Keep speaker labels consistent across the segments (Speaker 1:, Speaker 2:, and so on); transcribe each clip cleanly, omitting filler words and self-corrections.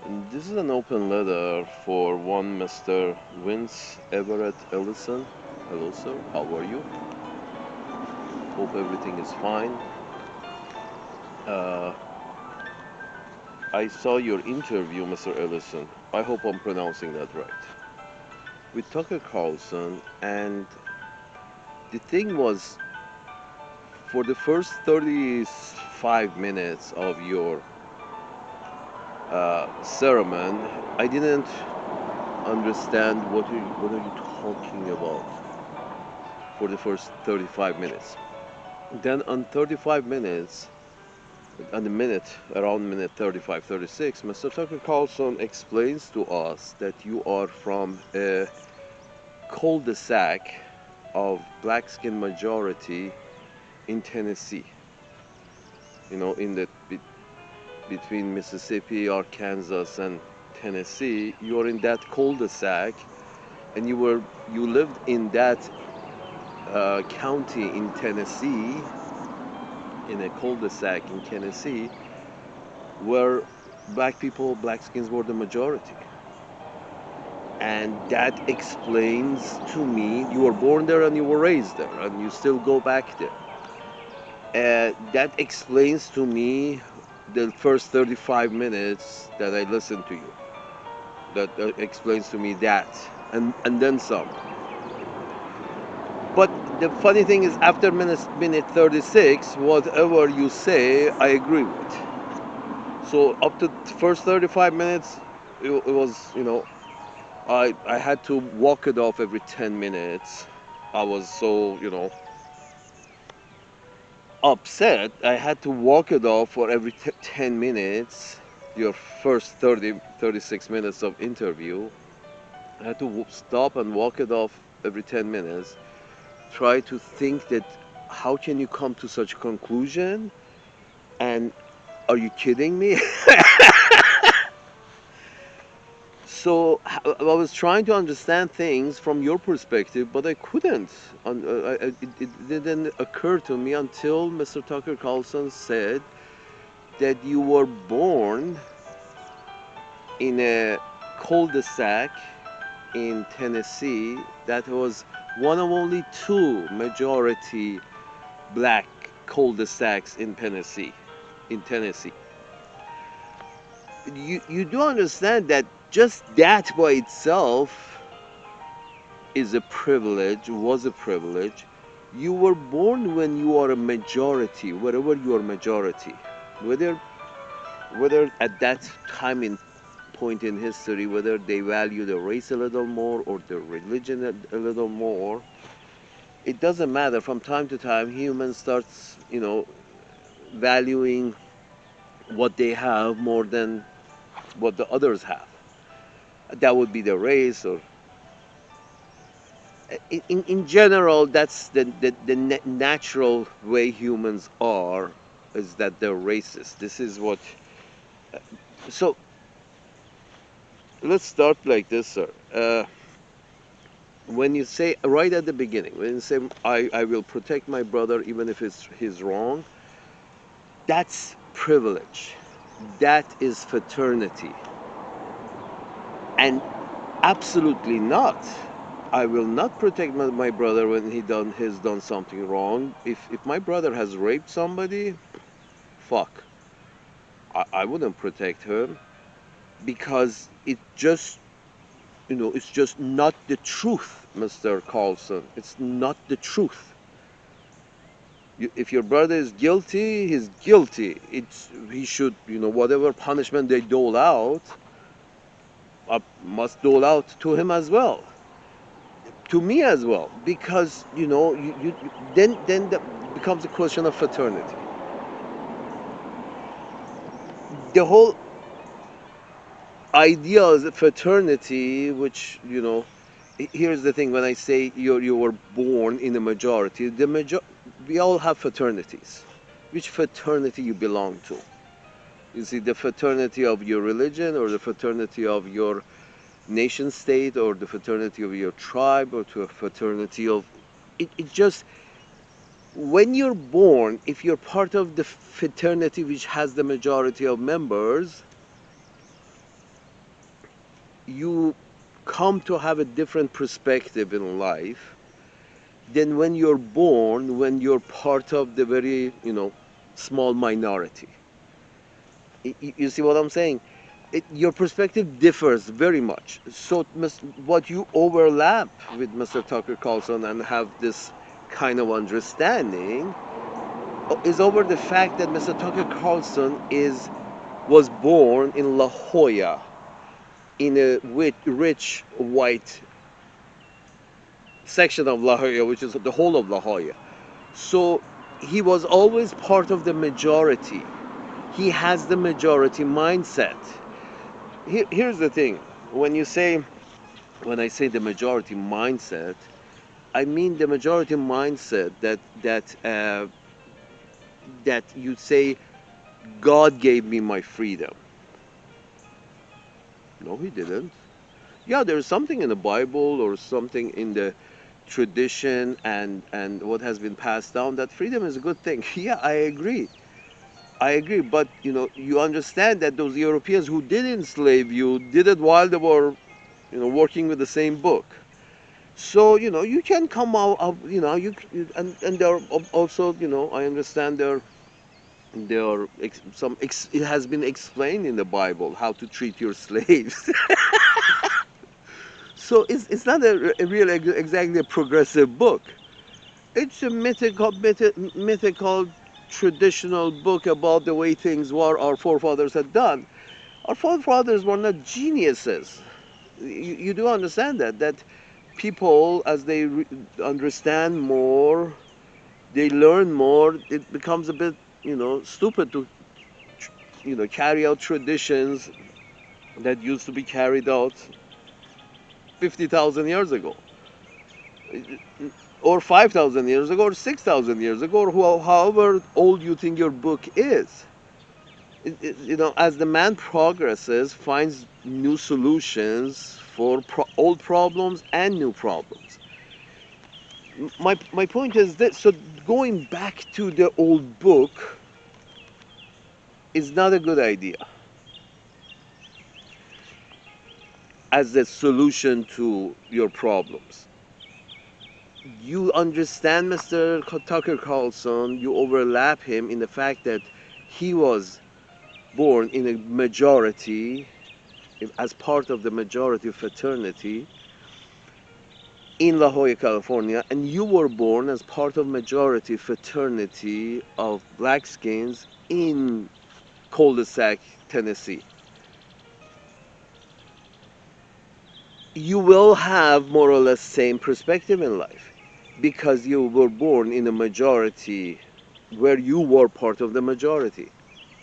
Speaker 1: And this is an open letter for one Mr. Vince Everett Ellison. Hello, sir. How are you? Hope everything is fine. Uh, I saw your interview, Mr. Ellison. I hope I'm pronouncing that right. With Tucker Carlson, and the thing was, for the first 35 minutes of your sermon, I didn't understand what are you talking about for the first 35 minutes. Then on 35 minutes, on the minute, around minute 35, 36, Mr. Tucker Carlson explains to us that you are from a cul-de-sac of black skin majority in Tennessee. In the between Mississippi, Arkansas, and Tennessee, you're in that cul-de-sac, and you lived in that county in Tennessee, in a cul-de-sac in Tennessee, where black people, black skins were the majority. And that explains to me, you were born there and you were raised there, and you still go back there. That explains to me the first 35 minutes that I listened to you. That explains to me that, and then some. But the funny thing is, after minute 36, whatever you say, I agree with. So up to the first 35 minutes, it was, I had to walk it off every 10 minutes. I was so, upset. I had to walk it off for every 10 minutes. Your first 36 minutes of interview, I had to stop and walk it off every 10 minutes. Try to think that how can you come to such a conclusion? And are you kidding me? So I was trying to understand things from your perspective, but I couldn't. It didn't occur to me until Mr. Tucker Carlson said that you were born in a cul-de-sac in Tennessee that was one of only two majority black cul-de-sacs in Tennessee. In Tennessee, you do understand that just that by itself is a privilege, was a privilege. You were born when you are a majority, wherever you are majority, whether at that time in point in history, whether they value the race a little more or the religion a little more, it doesn't matter. From time to time, humans starts, valuing what they have more than what the others have. That would be the race, or in general, that's the natural way humans are, is that they're racist. This is what. So let's start like this, sir. When you say right at the beginning, when you say I will protect my brother even if he's wrong, that's privilege. That is fraternity. And absolutely not. I will not protect my brother when he's done something wrong. If my brother has raped somebody, fuck. I wouldn't protect him because it's just not the truth, Mr. Carlson. It's not the truth. If your brother is guilty, he's guilty. He should, whatever punishment they dole out, I must dole out to him as well, to me as well, because then that becomes a question of fraternity. The whole idea of fraternity, which here's the thing: when I say you were born in a majority, we all have fraternities. Which fraternity you belong to? Is it the fraternity of your religion, or the fraternity of your nation state, or the fraternity of your tribe, or to a fraternity of it just when you're born, if you're part of the fraternity which has the majority of members, you come to have a different perspective in life than when you're born, when you're part of the very, small minority. You see what I'm saying? Your perspective differs very much. So, what you overlap with Mr. Tucker Carlson and have this kind of understanding is over the fact that Mr. Tucker Carlson was born in La Jolla, in a rich white section of La Jolla, which is the whole of La Jolla. So he was always part of the majority. He has the majority mindset. Here's the thing: when when I say the majority mindset, I mean the majority mindset that you say God gave me my freedom. No, He didn't. Yeah, there's something in the Bible or something in the tradition and what has been passed down that freedom is a good thing. Yeah, I agree, but you understand that those Europeans who did enslave you did it while they were working with the same book. So you can come out of and there are also I understand it has been explained in the Bible how to treat your slaves. So it's not a real exactly a progressive book. It's a mythical traditional book about the way things were our forefathers had done. Our forefathers were not geniuses. You do understand that people, as they understand more, they learn more. It becomes a bit, stupid to, carry out traditions that used to be carried out 50,000 years ago, or 5,000 years ago, or 6,000 years ago, or however old you think your book is. As the man progresses, finds new solutions for old problems and new problems. My point is that so going back to the old book is not a good idea as a solution to your problems. You understand Mr. Tucker Carlson, you overlap him in the fact that he was born in a majority, as part of the majority fraternity in La Jolla, California, and you were born as part of majority fraternity of blackskins in Cul-De-Sac, Tennessee. You will have more or less same perspective in life because you were born in a majority where you were part of the majority.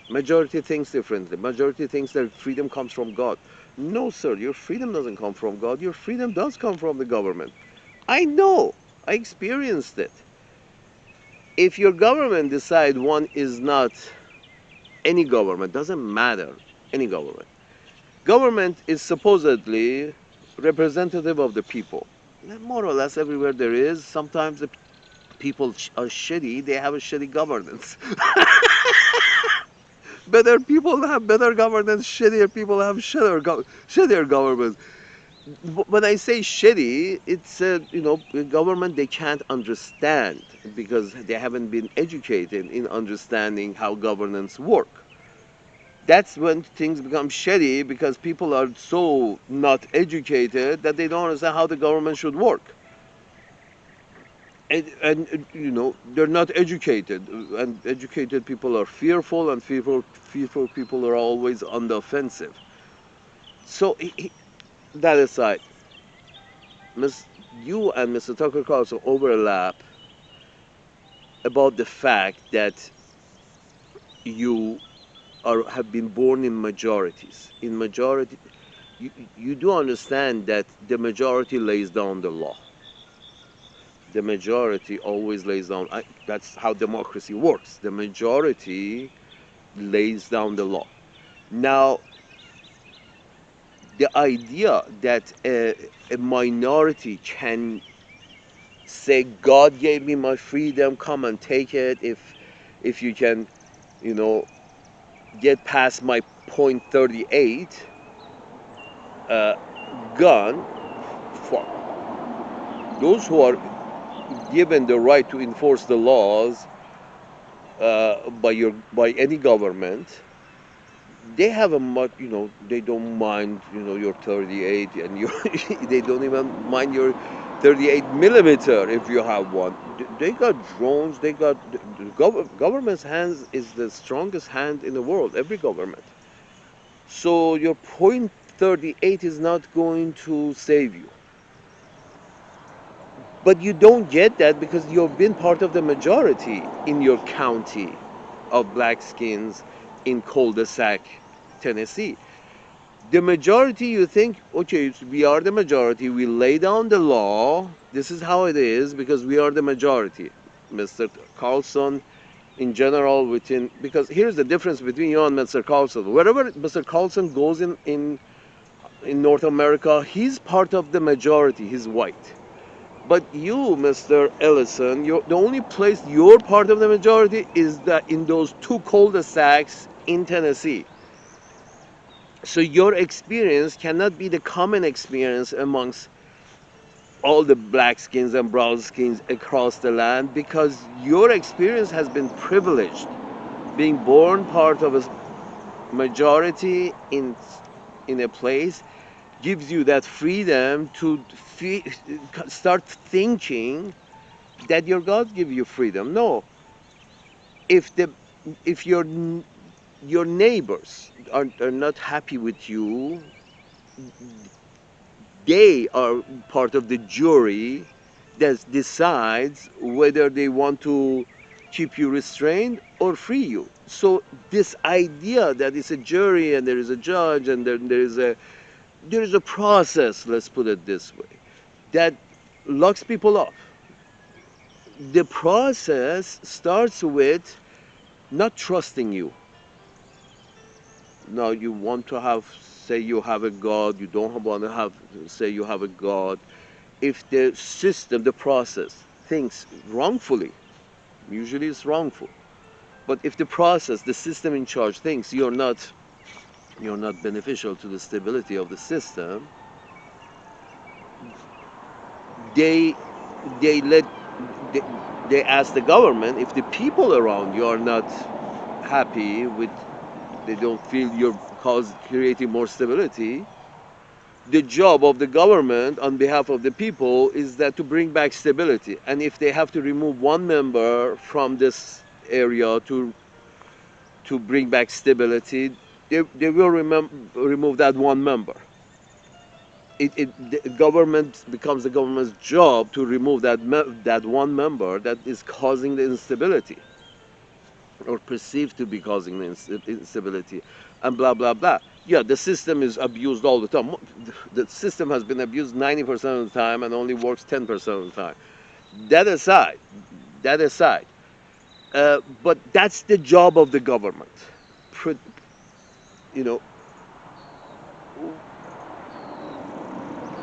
Speaker 1: Majority thinks differently. Majority thinks that freedom comes from God. No, sir, your freedom doesn't come from God. Your freedom does come from the government. I know. I experienced it. If your government decide one is not any government, doesn't matter, any government. Government is supposedly representative of the people. More or less everywhere there is. Sometimes the people are shitty. They have a shitty governance. Better people have better governance. Shittier people have shittier governments. When I say shitty, it's a government they can't understand because they haven't been educated in understanding how governance work. That's when things become shitty because people are so not educated that they don't understand how the government should work. And they're not educated, and educated people are fearful, and fearful people are always on the offensive. So that aside, Miss, you and Mr. Tucker Carlson overlap about the fact that you have been born in majorities. In majority, you do understand that the majority lays down the law. The majority always lays down. That's how democracy works. The majority lays down the law. Now, the idea that a minority can say, God gave me my freedom, come and take it if you can, you know, get past my point 38, gun for those who are given the right to enforce the laws by any government. They have a much, they don't mind, your 38 and your they don't even mind your 38 millimeter if you have one. They got drones. They got the government's hands is the strongest hand in the world. Every government. So your point 38 is not going to save you. But you don't get that because you've been part of the majority in your county of black skins in Cul-De-Sac, Tennessee. The majority, you think, okay, so we are the majority, we lay down the law, this is how it is because we are the majority. Mr. Carlson, in general, because here's the difference between you and Mr. Carlson. Wherever Mr. Carlson goes in North America, he's part of the majority, he's white. But you, Mr. Ellison, the only place you're part of the majority is that in those two cul-de-sacs in Tennessee. So your experience cannot be the common experience amongst all the black skins and brown skins across the land because your experience has been privileged. Being born part of a majority in a place gives you that freedom to start thinking that your God give you freedom. No, if the if your neighbors are not happy with you, they are part of the jury that decides whether they want to keep you restrained or free you. So this idea that it's a jury and there is a judge and there is a process, let's put it this way, that locks people up. The process starts with not trusting you. Now you want to say you have a God, you don't want to say you have a God. If the system, the process, thinks wrongfully, usually it's wrongful. But if the process, the system in charge thinks you're not beneficial to the stability of the system, they they let they, they ask the government if the people around you are not happy with, they don't feel you're creating more stability. The job of the government on behalf of the people is that to bring back stability. And if they have to remove one member from this area to bring back stability, they will remove that one member. The government becomes the government's job to remove that one member that is causing the instability or perceived to be causing the instability, and blah blah blah. Yeah, the system is abused all the time. The system has been abused 90% of the time and only works 10% of the time. That aside, that aside, but that's the job of the government. You know,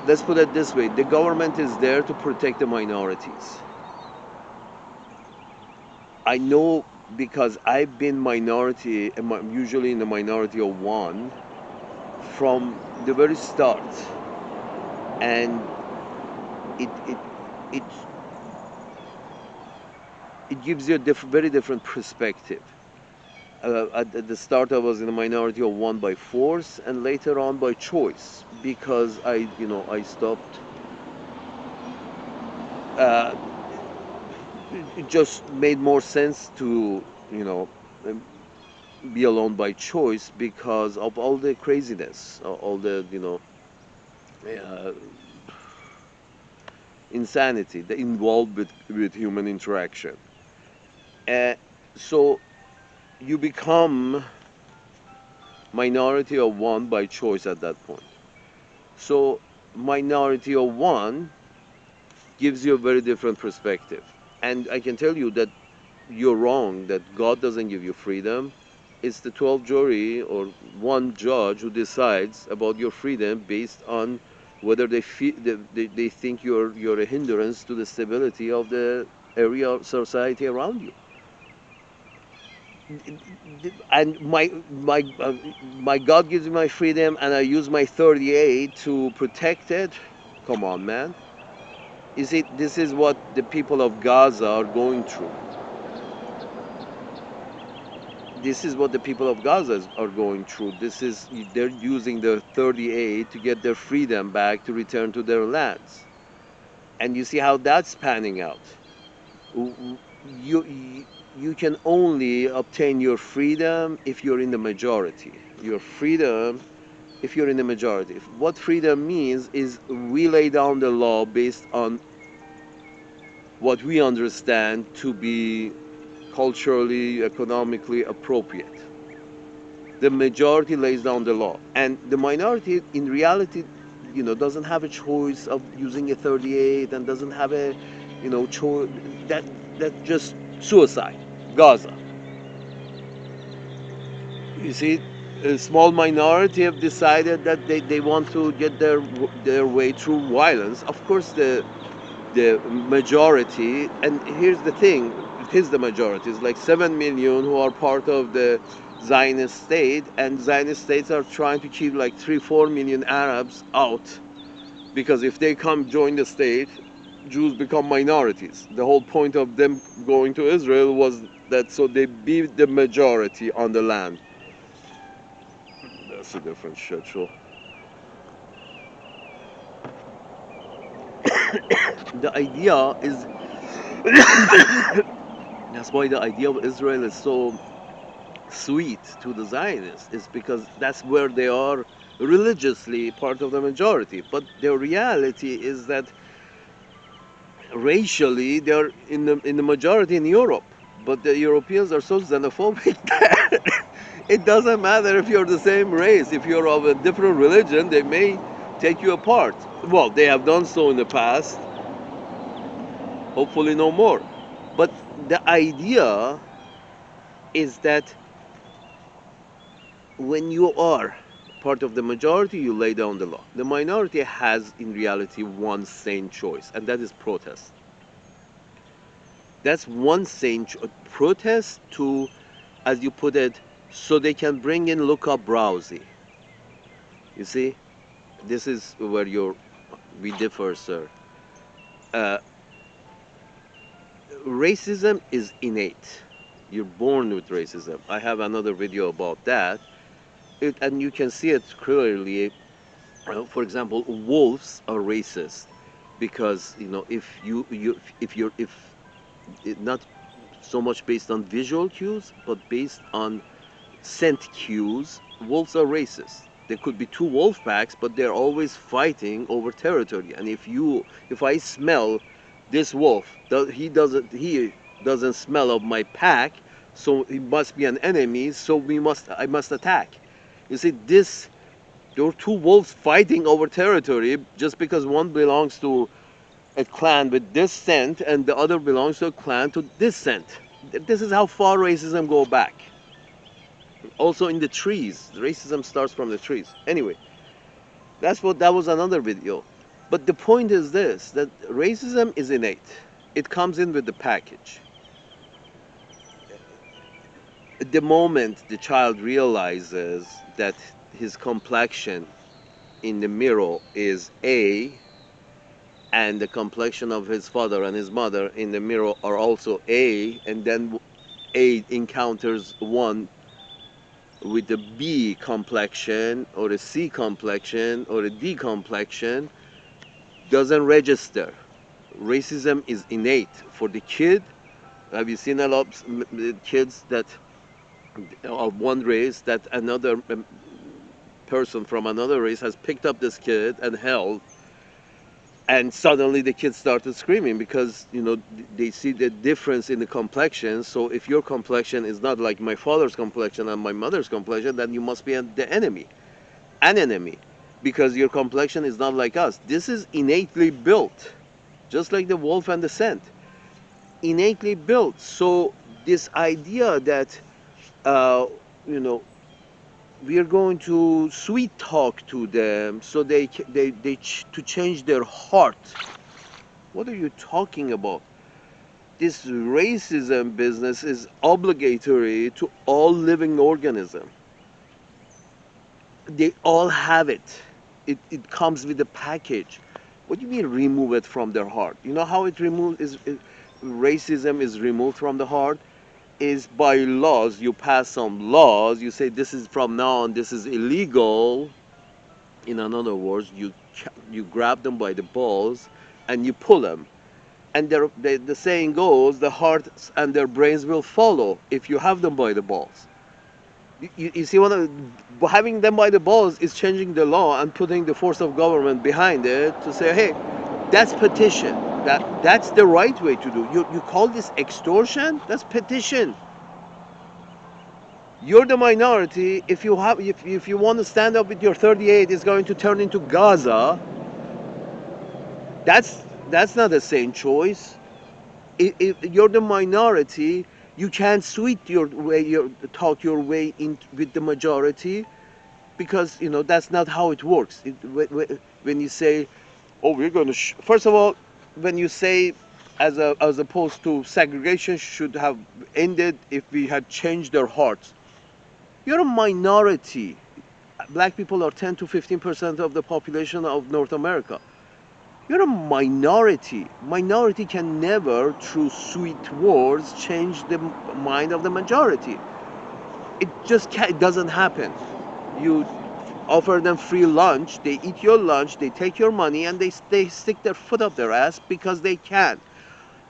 Speaker 1: let's put it this way: the government is there to protect the minorities. I know because I've been minority, usually in the minority of one, from the very start, and it it it it gives you a very different perspective. At the start, I was in a minority of one by force, and later on by choice, because I stopped. Uh, it just made more sense to you know um, be alone by choice because of all the craziness, all the uh, insanity that involved with human interaction. Uh, so you become minority of one by choice at that point. So minority of one gives you a very different perspective. And I can tell you that you're wrong, that God doesn't give you freedom. It's the 12 jury or one judge who decides about your freedom based on whether they think you're a hindrance to the stability of the area of society around you. and my God gives me my freedom, and I use my 38 to protect it. Come on, man. You see, this is what the people of Gaza are going through. This is what the people of Gaza are going through. This is they're using the 38 to get their freedom back to return to their lands. And you see how that's panning out. You you can only obtain your freedom if you're in the majority. Your freedom if you're in the majority. What freedom means is we lay down the law based on what we understand to be culturally, economically appropriate. The majority lays down the law, and the minority, in reality, doesn't have a choice of using a 38 and doesn't have a, choice. That's just suicide. Gaza. You see, a small minority have decided that they want to get their way through violence. Of course, the majority, and here's the thing, it is the majority, it's like 7 million who are part of the Zionist state, and Zionist states are trying to keep like 3-4 million Arabs out, because if they come join the state, Jews become minorities. The whole point of them going to Israel was that so they be the majority on the land. That's a different shit show. The idea is that's why the idea of Israel is so sweet to the Zionists, is because that's where they are religiously part of the majority. But the reality is that racially they're in the majority in Europe. But the Europeans are so xenophobic that it doesn't matter if you're the same race. If you're of a different religion, they may take you apart. Well, they have done so in the past. Hopefully, no more. But the idea is that when you are part of the majority, you lay down the law. The minority has, in reality, one sane choice, and that is protest. That's one sane protest to, as you put it, so they can bring in lookup browsing. You see, this is where we differ, sir. Uh, Racism is innate. You're born with racism. I have another video about that. And you can see it clearly. For example, wolves are racist because if not so much based on visual cues, but based on scent cues, wolves are racist. There could be two wolf packs, but they're always fighting over territory. And if I smell this wolf, he doesn't smell of my pack, so he must be an enemy. So I must attack. You see, there are two wolves fighting over territory just because one belongs to a clan with this scent and the other belongs to a clan to this scent. This is how far racism go back. Also in the trees, racism starts from the trees. Anyway, that was another video. But the point is this, that racism is innate. It comes in with the package. The moment the child realizes that his complexion in the mirror is A, and the complexion of his father and his mother in the mirror are also A, and then A encounters one with a B complexion or a C complexion or a D complexion, doesn't register. Racism is innate for the kid. Have you seen a lot of kids that are one race that another person from another race has picked up this kid and held, and suddenly the kids started screaming because they see the difference in the complexion. So if your complexion is not like my father's complexion and my mother's complexion, then you must be the enemy, an enemy, because your complexion is not like us. This is innately built, just like the wolf and the scent, innately built. So this idea that uh, you know we are going to sweet talk to them so to change their heart. What are you talking about? this racism business is obligatory to all living organism. They all have it. It comes with a package. What do you mean remove it from their heart? You know how racism is removed from the heart? Is by laws. You pass some laws. You say this is from now on. This is illegal. In other words, you grab them by the balls and you pull them. And the saying goes, the hearts and their brains will follow if you have them by the balls. You see, having them by the balls is changing the law and putting the force of government behind it to say, hey, that's petition. That's the right way to do. You call this extortion? That's petition. You're the minority. If you want to stand up with your 38, it's going to turn into Gaza. That's not the same choice. If you're the minority, you can't talk your way in with the majority, because that's not how it works. When you say, oh, we're going to first of all, when you say as opposed to segregation should have ended if we had changed their hearts, you're a minority. Black people are 10 to 15% of the population of North America. You're a minority. Minority can never, through sweet words, change the mind of the majority. It doesn't happen. You offer them free lunch, they eat your lunch, they take your money, and they stick their foot up their ass because they can.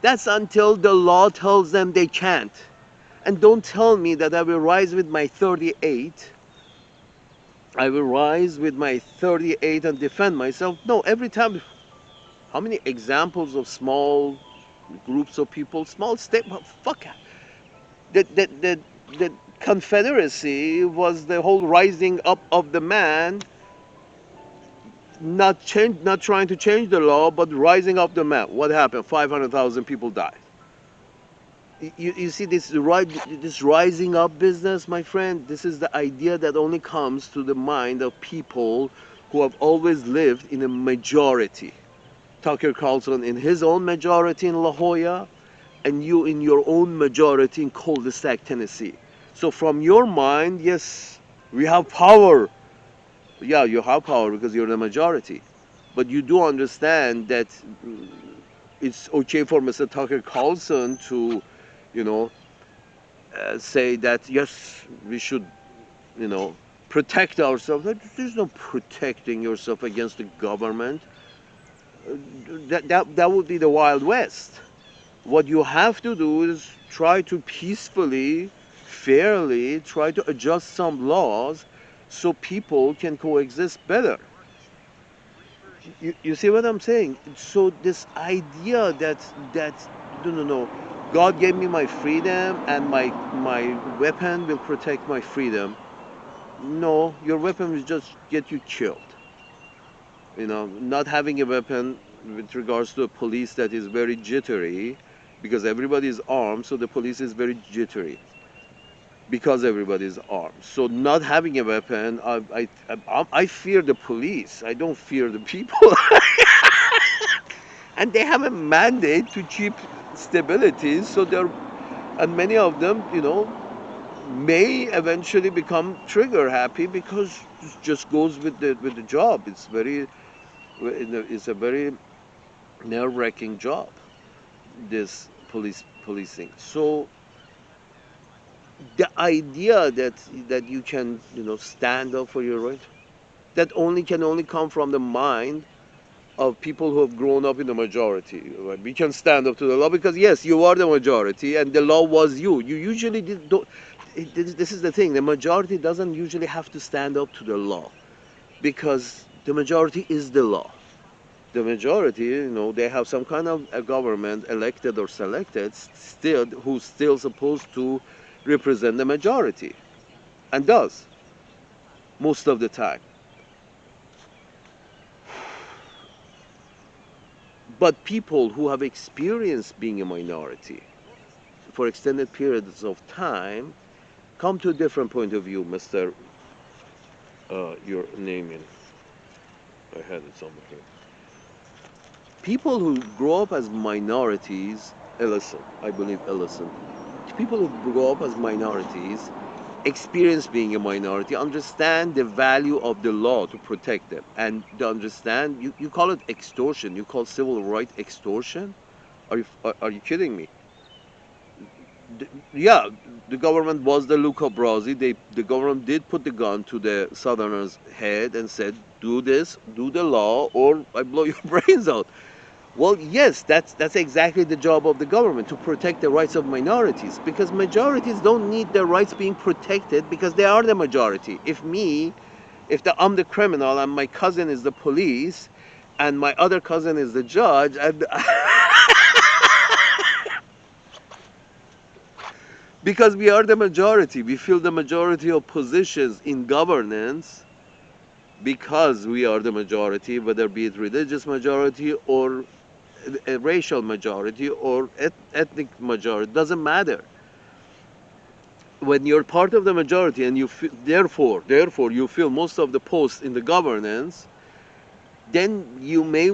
Speaker 1: That's until the law tells them they can't. And don't tell me that I will rise with my 38. I will rise with my 38 and defend myself. No, every time. How many examples of small groups of people, small state? Fuck. The Confederacy was the whole rising up of the man, not trying to change the law, but rising up the man. What happened? 500,000 people died. You see this rising up business, my friend. This is the idea that only comes to the mind of people who have always lived in a majority. Tucker Carlson in his own majority in La Jolla, and you in your own majority in Cul-De-Sac, Tennessee. So from your mind, yes, we have power. Yeah, you have power because you're the majority. But you do understand that it's okay for Mr. Tucker Carlson to, you know, say that yes, we should, you know, protect ourselves. There's no protecting yourself against the government. That would be the Wild West. What you have to do is try to peacefully, fairly, try to adjust some laws so people can coexist better. You see what I'm saying? So this idea that no, God gave me my freedom and my weapon will protect my freedom. No, your weapon will just get you killed. Not having a weapon with regards to a police that is very jittery, because everybody is armed, so the police is very jittery because everybody is armed. So not having a weapon, I fear the police. I don't fear the people. And they have a mandate to keep stability, so and many of them, may eventually become trigger happy because it just goes with the job. It's a very nerve-wracking job, this policing. So the idea that you can stand up for your right, that can only come from the mind of people who have grown up in the majority. Right? We can stand up to the law because yes, you are the majority and the law was you usually don't. This is the thing, the majority doesn't usually have to stand up to the law because the majority is the law. The majority, they have some kind of a government, elected or selected, who's still supposed to represent the majority, and does most of the time. But people who have experienced being a minority for extended periods of time come to a different point of view, Mr. Your name in. I had it somewhere here. People who grow up as minorities Ellison, I believe Ellison. People who grow up as minorities experience being a minority, understand the value of the law to protect them, and they understand. You call it extortion. You call civil rights extortion? Are you kidding me? Yeah, the government was the Luca Brasi. The government did put the gun to the Southerners' head and said, "Do this, do the law, or I blow your brains out." Well, yes, that's exactly the job of the government, to protect the rights of minorities, because majorities don't need their rights being protected because they are the majority. I'm the criminal and my cousin is the police, and my other cousin is the judge, and because we are the majority, we fill the majority of positions in governance because we are the majority, whether be it religious majority or a racial majority or ethnic majority, doesn't matter. When you're part of the majority and therefore you fill most of the posts in the governance, then you may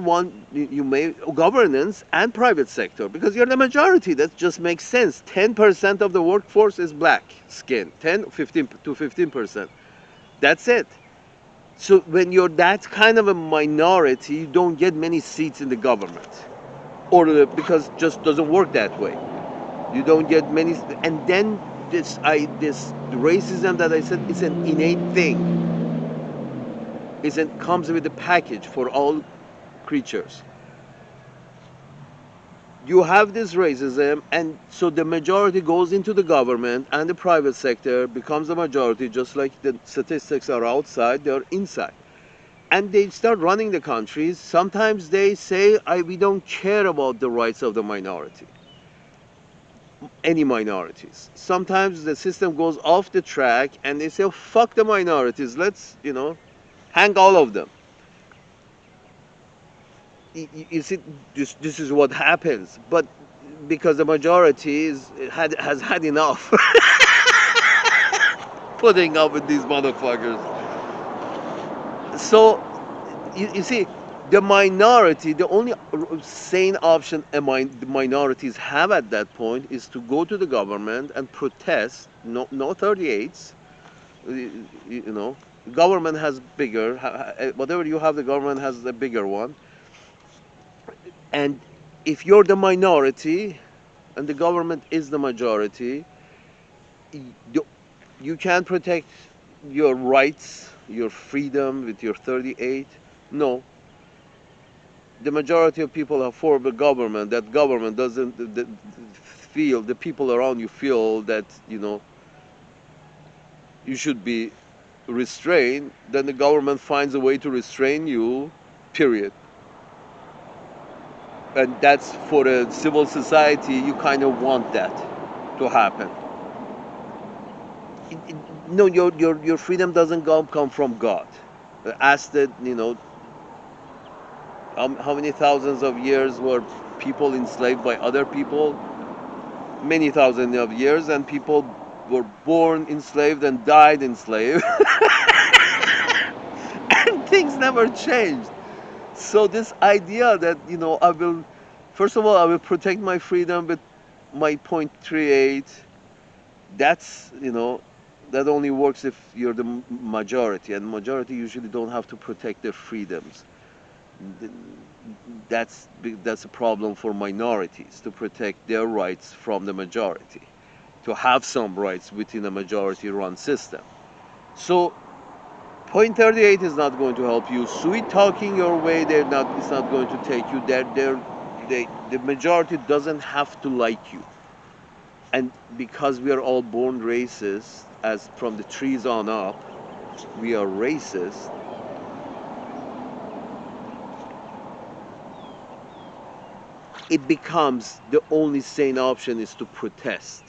Speaker 1: governance and private sector, because you're the majority. That just makes sense. 10% of the workforce is black skin, 15 to 15%. That's it. So when you're that kind of a minority, you don't get many seats in the government, because it just doesn't work that way. You don't get many, and then this racism that I said is an innate thing. It comes with a package for all creatures. You have this racism, and so the majority goes into the government, and the private sector becomes the majority, just like the statistics are outside, they're inside. And they start running the countries. Sometimes they say, we don't care about the rights of the minority, any minorities. Sometimes the system goes off the track and they say, oh, fuck the minorities, let's, hang all of them. You see, this is what happens. But because the majority has had enough putting up with these motherfuckers. So, you see, the minority, the only sane option the minorities have at that point is to go to the government and protest. No, no 38s. You know, government has bigger. Whatever you have, the government has a bigger one. And if you're the minority and the government is the majority, you, you can protect your rights, your freedom with your 38. No, the majority of people are for the government. That government doesn't feel, the people around you feel that, you should be restrained, then the government finds a way to restrain you, period. And that's, for a civil society, you kind of want that to happen. No, your freedom doesn't come from God. Ask that, how many thousands of years were people enslaved by other people? Many thousands of years, and people were born enslaved and died enslaved. And things never changed. So this idea that, first of all, I will protect my freedom with my .38, that's, that only works if you're the majority, and majority usually don't have to protect their freedoms. That's a problem for minorities, to protect their rights from the majority, to have some rights within a majority-run system. So .38 is not going to help you. Sweet talking your way, it's not going to take you there. The majority doesn't have to like you. And because we are all born racist, as from the trees on up, we are racist. It becomes the only sane option is to protest.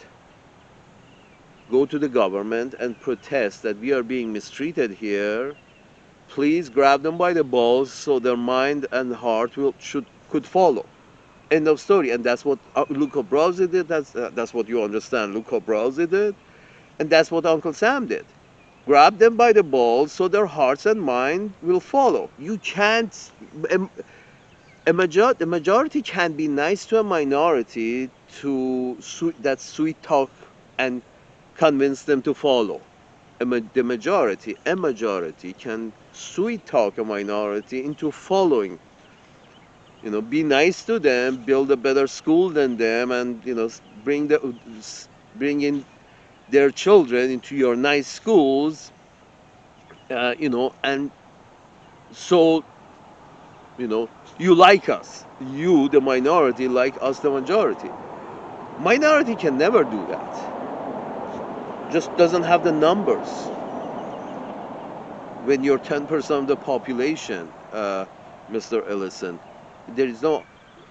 Speaker 1: Go to the government and protest that we are being mistreated here. Please grab them by the balls so their mind and heart could follow. End of story. And that's what Luca Brasi did. That's what you understand. Luca Brasi did, and that's what Uncle Sam did. Grab them by the balls so their hearts and mind will follow. You can't. The majority can be nice to a minority to that sweet talk and convince them to follow. A majority can sweet talk a minority into following. Be nice to them, build a better school than them, and bring in their children into your nice schools. And so you know you like us. You, the minority, like us, the majority. Minority can never do that. Just doesn't have the numbers. When you're 10% of the population, Mr. Ellison, there is no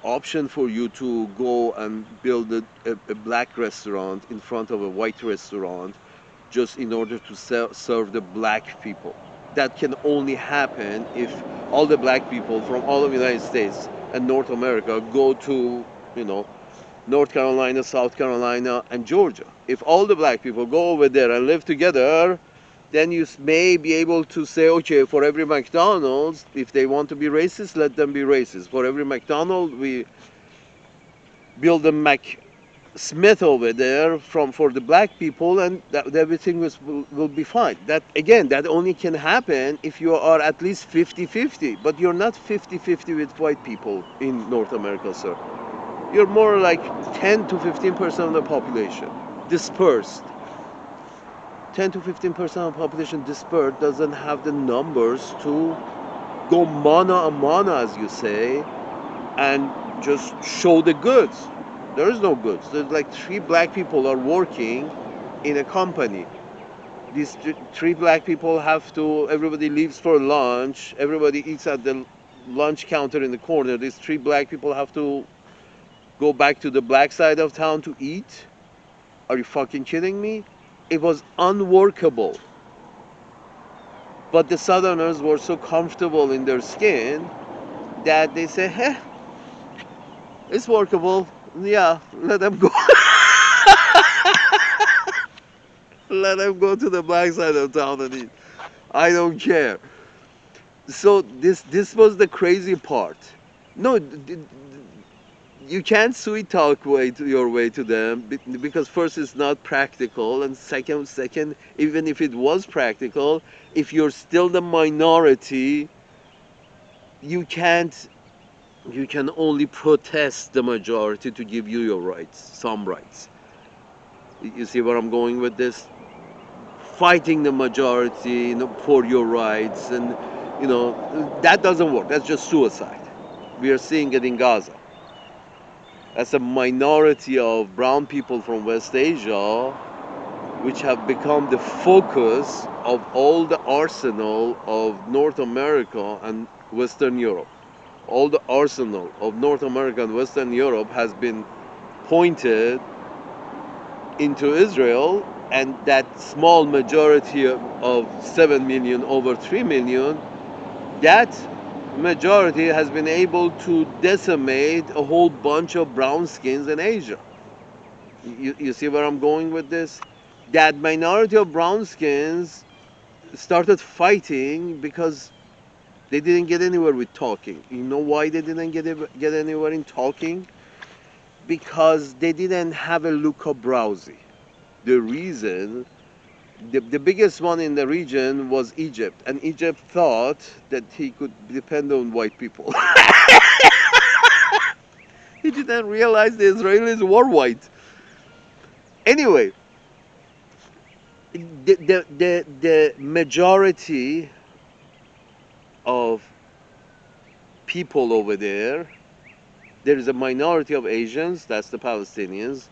Speaker 1: option for you to go and build a black restaurant in front of a white restaurant just in order to serve the black people. That can only happen if all the black people from all of the United States and North America go to, you know, North Carolina, South Carolina, and Georgia. If all the black people go over there and live together, then you may be able to say, okay, for every McDonald's, if they want to be racist, let them be racist. For every McDonald's, we build a Smith over there for the black people, and everything will be fine. That again, that only can happen if you are at least 50-50. But you're not 50-50 with white people in North America, sir. You're more like 10 to 15% of the population dispersed. 10 to 15% of the population dispersed doesn't have the numbers to go mano a mano, as you say, and just show the goods. There is no goods. There's like 3 black people are working in a company. These 3 black people have to, everybody leaves for lunch, everybody eats at the lunch counter in the corner. These 3 black people have to go back to the black side of town to eat. Are you fucking kidding me? It was unworkable. But the Southerners were so comfortable in their skin that they say, hey, it's workable. Yeah, let them go. Let them go to the black side of town and eat. I don't care. So this was the crazy part. No, you can't sweet talk your way to them because first it's not practical, and second, even if it was practical, if you're still the minority, you can't. You can only protest the majority to give you your rights, some rights. You see where I'm going with this? Fighting the majority, for your rights, and that doesn't work. That's just suicide. We are seeing it in Gaza. That's a minority of brown people from West Asia which have become the focus of all the arsenal of North America and Western Europe. All the arsenal of North America and Western Europe has been pointed into Israel, and that small majority of 7 million over 3 million, that majority has been able to decimate a whole bunch of brown skins in Asia. You see where I'm going with this? That minority of brown skins started fighting because they didn't get anywhere with talking. You know why they didn't get anywhere in talking? Because they didn't have a Luca Brausi. The reason, the biggest one in the region was Egypt, and Egypt thought that he could depend on white people. He didn't realize the Israelis were white. Anyway, the majority of people over there is a minority of Asians. That's the Palestinians.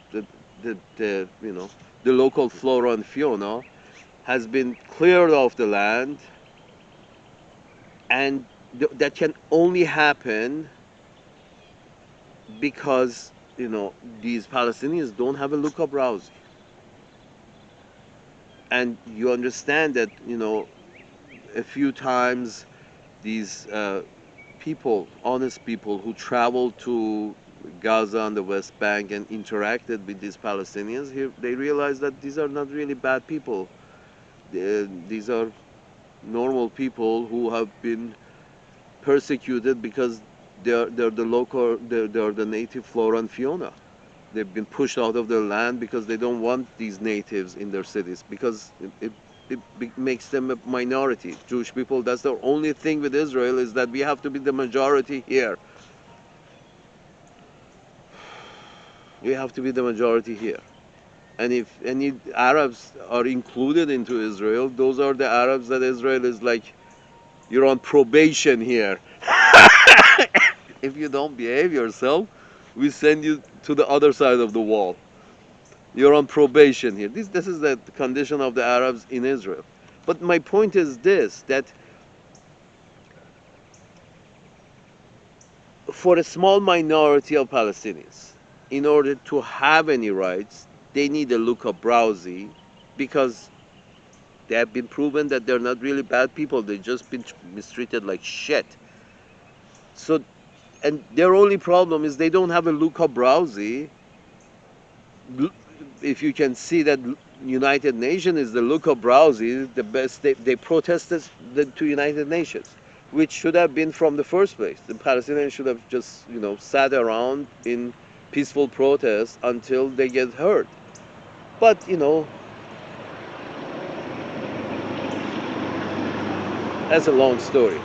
Speaker 1: The local flora and fauna has been cleared off the land, and that can only happen because these Palestinians don't have a Luca Brausi. And you understand that a few times these people, honest people who traveled to Gaza and the West Bank and interacted with these Palestinians, here they realized that these are not really bad people. These are normal people who have been persecuted because they're the native flora and fauna. They've been pushed out of their land because they don't want these natives in their cities because it makes them a minority. Jewish people, that's the only thing with Israel is that we have to be the majority here. We have to be the majority here. And if any Arabs are included into Israel, those are the Arabs that Israel is like, you're on probation here. If you don't behave yourself, we send you to the other side of the wall. You're on probation here. This is the condition of the Arabs in Israel. But my point is this, that for a small minority of Palestinians, in order to have any rights, they need a look-up browsy because they have been proven that they're not really bad people. They've just been mistreated like shit. So, and their only problem is they don't have a look-up browsy. If you can see that United Nations is the look-up browsy, the best, they protested to United Nations, which should have been from the first place. The Palestinians should have just, sat around in peaceful protest until they get heard. But, that's a long story.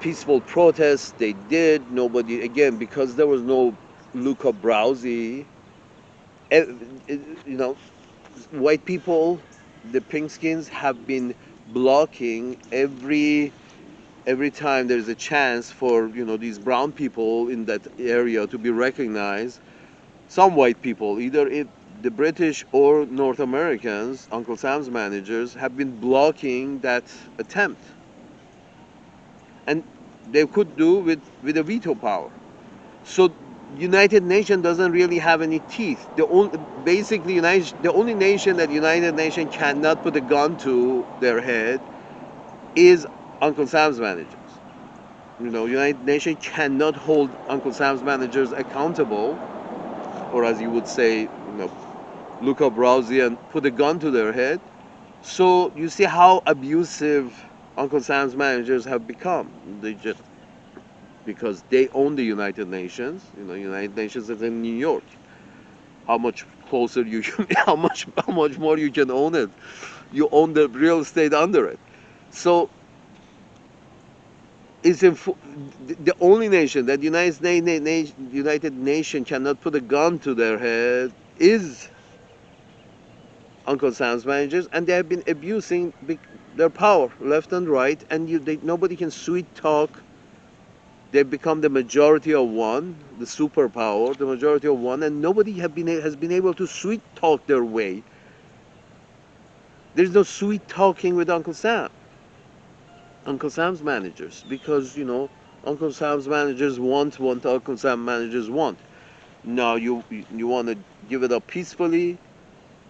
Speaker 1: Peaceful protests, they did. Nobody, again, because there was no look-up browsy, you know, white people, the pinkskins, have been blocking every time there's a chance for these brown people in that area to be recognized. Some white people, either the British or North Americans, Uncle Sam's managers, have been blocking that attempt, and they could do with a veto power. So United Nations doesn't really have any teeth. The only nation that United Nations cannot put a gun to their head is Uncle Sam's managers. United Nations cannot hold Uncle Sam's managers accountable, or as you would say, look up Rousey and put a gun to their head. So you see how abusive Uncle Sam's managers have become. They just, because they own the United Nations. United Nations is in New York. How much closer you can, how much more you can own it. You own the real estate under it. So it's the only nation that United Nations cannot put a gun to their head is Uncle Sam's managers, and they have been abusing their power left and right, and nobody can sweet talk. They've become the majority of one, the superpower, the majority of one, and nobody has been able to sweet talk their way. There's no sweet talking with Uncle Sam. Uncle Sam's managers, because Uncle Sam's managers want what Uncle Sam managers want. Now you want to give it up peacefully,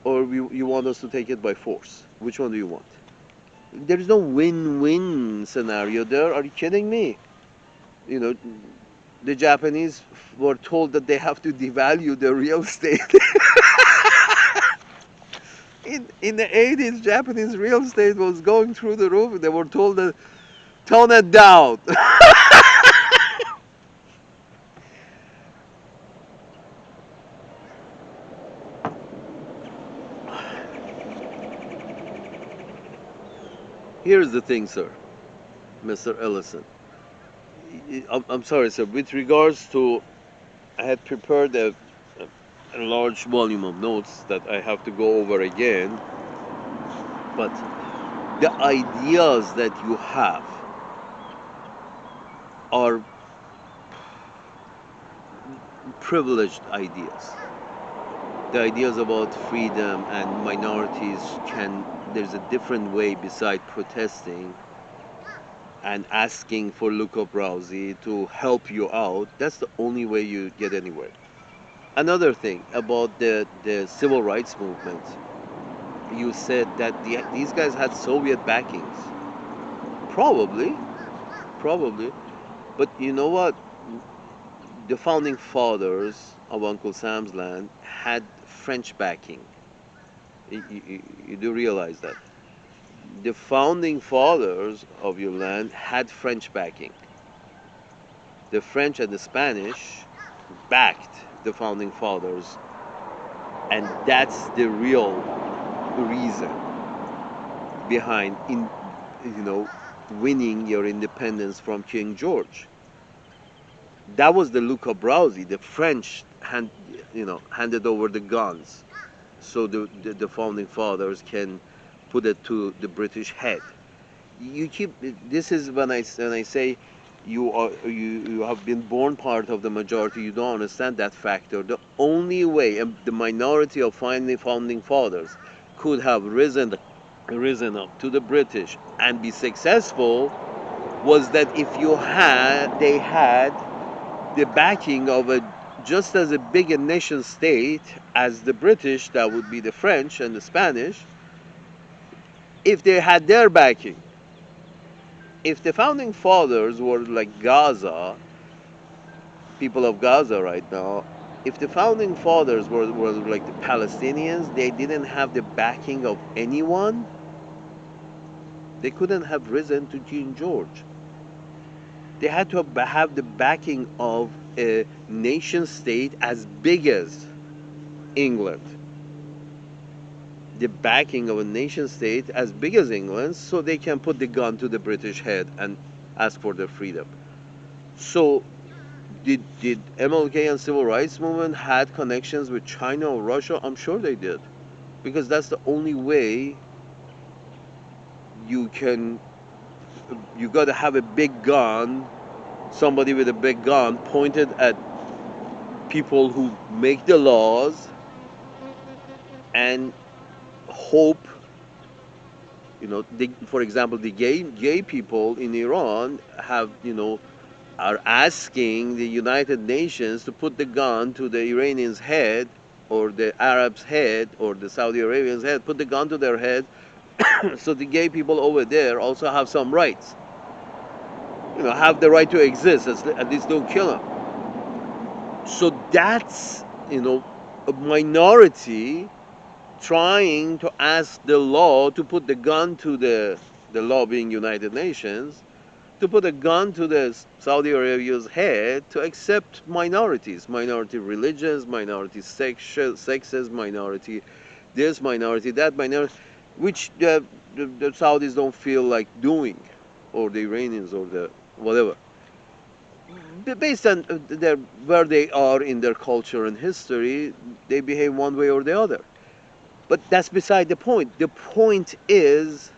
Speaker 1: or you want us to take it by force? Which one do you want? There is no win-win scenario there. Are you kidding me? The Japanese were told that they have to devalue their real estate. In the 80s, Japanese real estate was going through the roof. They were told to tone it down. Here's the thing, sir, Mr. Ellison. I'm sorry, sir. With regards to, I had prepared a large volume of notes that I have to go over again, but the ideas that you have are privileged ideas. The ideas about freedom and minorities there's a different way beside protesting and asking for Luca Brausi to help you out. That's the only way you get anywhere. Another thing about the civil rights movement, you said that these guys had Soviet backings. Probably, probably. But you know what? The founding fathers of Uncle Sam's Land had French backing. You do realize that. The founding fathers of your land had French backing. The French and the Spanish backed the founding fathers, and that's the real reason behind you know winning your independence from King George. That was the Luca Brasi. The French handed over the guns so the founding fathers can put it to the British head. You keep this is when I say you have been born part of the majority. You don't understand that factor. The only way the minority of founding fathers could have risen up to the British and be successful was that if they had the backing of a just as a big a nation state as the British, that would be the French and the Spanish. If they had their backing, if the founding fathers were like Gaza, people of Gaza right now, if the founding fathers were like the Palestinians, they didn't have the backing of anyone, they couldn't have risen to King George. They had to have the backing of a nation state as big as England. The backing of a nation state as big as England so they can put the gun to the British head and ask for their freedom. So did MLK and civil rights movement had connections with China or Russia? I'm sure they did. Because that's the only way you can you got to have a big gun, somebody with a big gun pointed at people who make the laws and hope for example, the gay people in Iran are asking the United Nations to put the gun to the Iranians' head or the Arabs' head or the Saudi Arabians' head, put the gun to their head so the gay people over there also have some rights. Have the right to exist, at least don't kill them. So that's, a minority trying to ask the law to put the gun to the law being United Nations, to put a gun to the Saudi Arabia's head to accept minorities, minority religions, minority sexes, minority this, minority that, minority, which the Saudis don't feel like doing, or the Iranians, or the whatever. Based on where they are in their culture and history, they behave one way or the other. But that's beside the point. The point is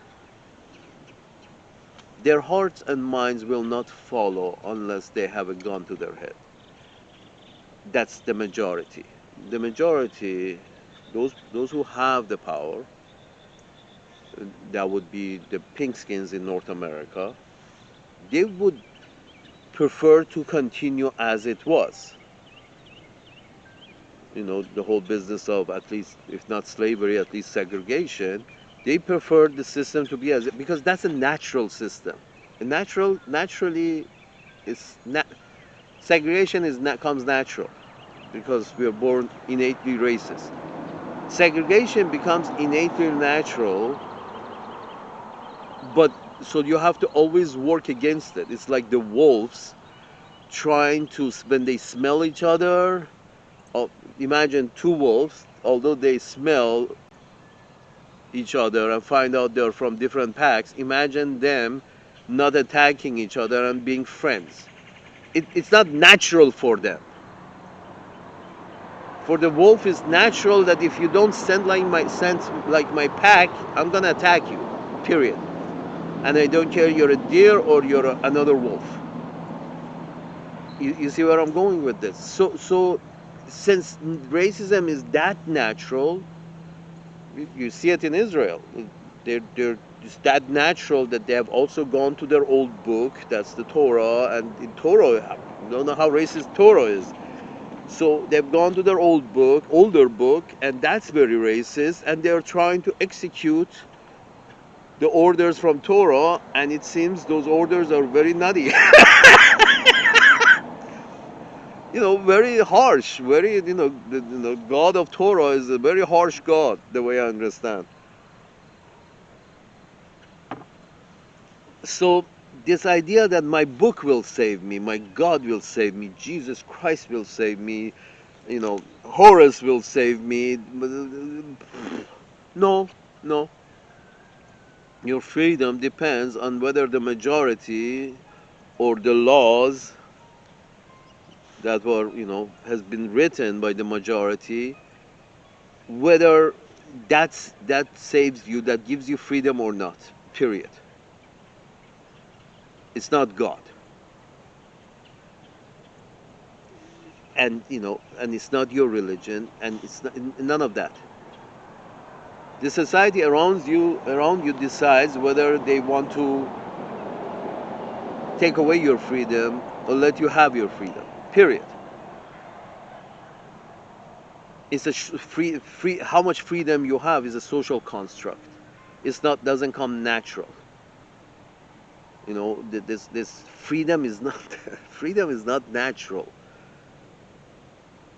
Speaker 1: their hearts and minds will not follow unless they have a gun to their head. That's the majority. The majority, those who have the power, that would be the pinkskins in North America, they would prefer to continue as it was. The whole business of, at least, if not slavery, at least segregation. They prefer the system to be because that's a natural system. Naturally, segregation comes natural because we are born innately racist. Segregation becomes innately natural, but so you have to always work against it. It's like the wolves trying to, when they smell each other. Imagine two wolves, although they smell each other and find out they're from different packs, imagine them not attacking each other and being friends. It's not natural for them. For the wolf, it's natural that if you don't scent like my pack, I'm gonna attack you. Period. And I don't care you're a deer or you're another wolf. You see where I'm going with this? So since racism is that natural, you see it in Israel. They're just that natural that they have also gone to their old book, that's the Torah, and in Torah, you don't know how racist Torah is. So they've gone to their older book, and that's very racist, and they're trying to execute the orders from Torah, and it seems those orders are very nutty. Very harsh, the God of Torah is a very harsh God, the way I understand. So this idea that my book will save me, my God will save me, Jesus Christ will save me, Horace will save me. No, no. Your freedom depends on whether the majority or the laws that were, has been written by the majority, whether that saves you, that gives you freedom or not. Period. It's not God. And and it's not your religion, and it's not, none of that. The society around you decides whether they want to take away your freedom or let you have your freedom. Period. It's a free. How much freedom you have is a social construct. It's not doesn't come natural. This freedom is not freedom is not natural.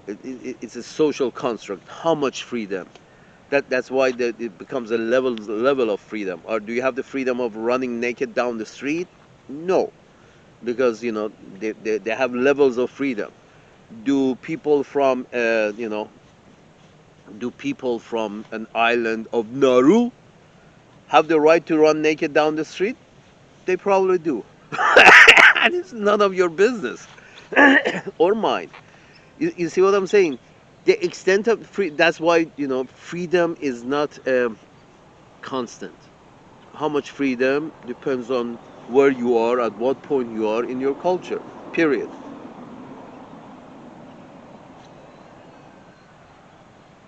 Speaker 1: It's a social construct. How much freedom? That's why it becomes a level of freedom. Or do you have the freedom of running naked down the street? No, because they have levels of freedom. Do people from do people from an island of Nauru have the right to run naked down the street? They probably do. And it's none of your business or mine. You see what I'm saying? The extent of that's why freedom is not constant. How much freedom depends on where you are, at what point you are in your culture. Period.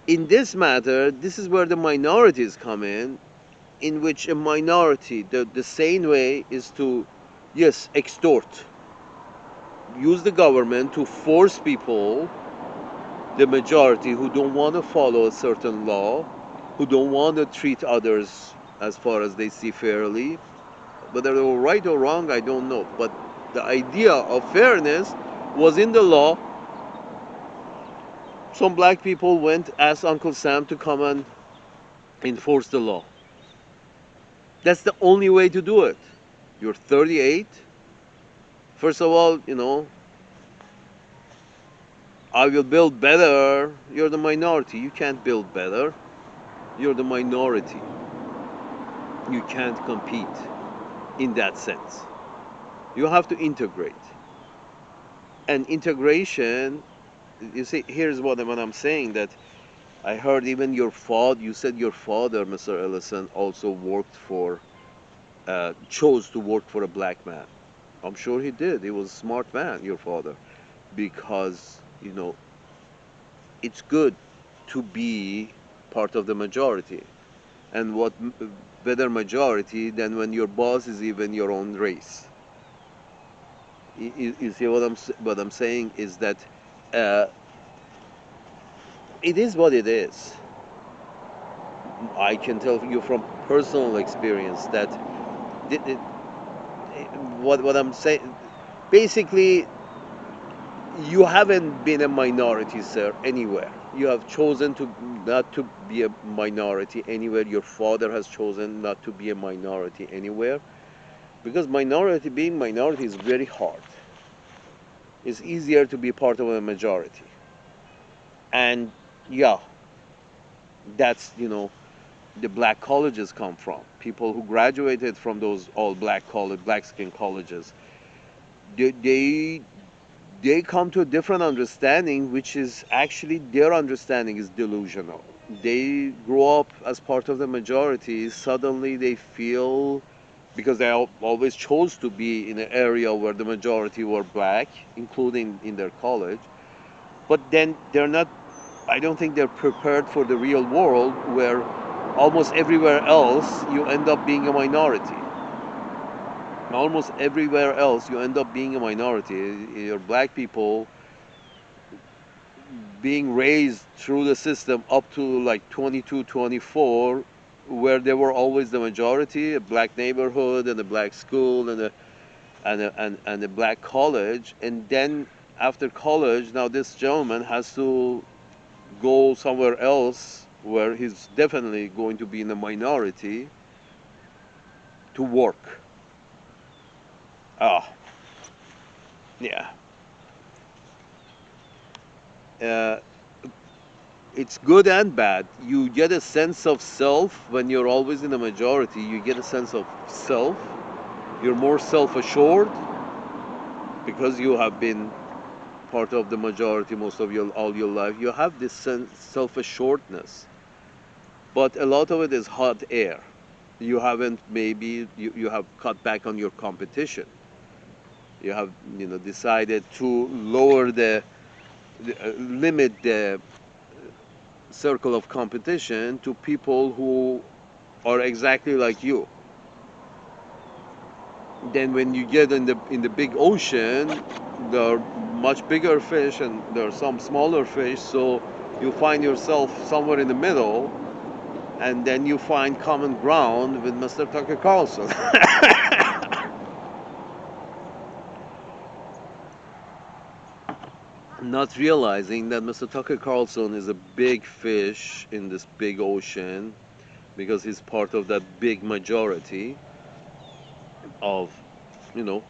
Speaker 1: In this matter, this is where the minorities come in which a minority, the sane way is to, yes, extort, use the government to force people, the majority who don't want to follow a certain law, who don't want to treat others as far as they see fairly. Whether they were right or wrong, I don't know. But the idea of fairness was in the law. Some black people went, asked Uncle Sam to come and enforce the law. That's the only way to do it. You're 38. First of all, I will build better. You're the minority. You can't build better. You're the minority. You can't compete in that sense. You have to integrate. And integration, you see, here's what I'm saying, that I heard even your father, you said your father, Mr. Ellison, also chose to work for a black man. I'm sure he did. He was a smart man, your father, because, it's good to be part of the majority. And what better majority than when your boss is even your own race? You see what I'm saying is that uh, it is what it is. I can tell you from personal experience that what I'm saying, basically, you haven't been a minority, sir, anywhere. You have chosen to not to be a minority anywhere. Your father has chosen not to be a minority anywhere, because being minority is very hard. It's easier to be part of a majority. And yeah, that's the black colleges come from. People who graduated from those all black skin colleges, they they come to a different understanding, which is actually their understanding is delusional. They grow up as part of the majority. Suddenly they feel, because they always chose to be in an area where the majority were black, including in their college, but then they're not, I don't think they're prepared for the real world where almost everywhere else you end up being a minority. Almost everywhere else you end up being a minority. You're black people being raised through the system up to like 22, 24, where they were always the majority, a black neighborhood and a black school and a black college. And then after college, now this gentleman has to go somewhere else where he's definitely going to be in a minority to work. Oh, yeah. Uh, it's good and bad. You get a sense of self when you're always in the majority. You get a sense of self. You're more self-assured because you have been part of the majority most of your all your life. You have this sense self-assuredness, but a lot of it is hot air. You haven't maybe you have cut back on your competition. You have decided to lower limit the circle of competition to people who are exactly like you. Then when you get in the big ocean, there are much bigger fish and there are some smaller fish, so you find yourself somewhere in the middle, and then you find common ground with Mr. Tucker Carlson. Not realizing that Mr. Tucker Carlson is a big fish in this big ocean because he's part of that big majority of, you know,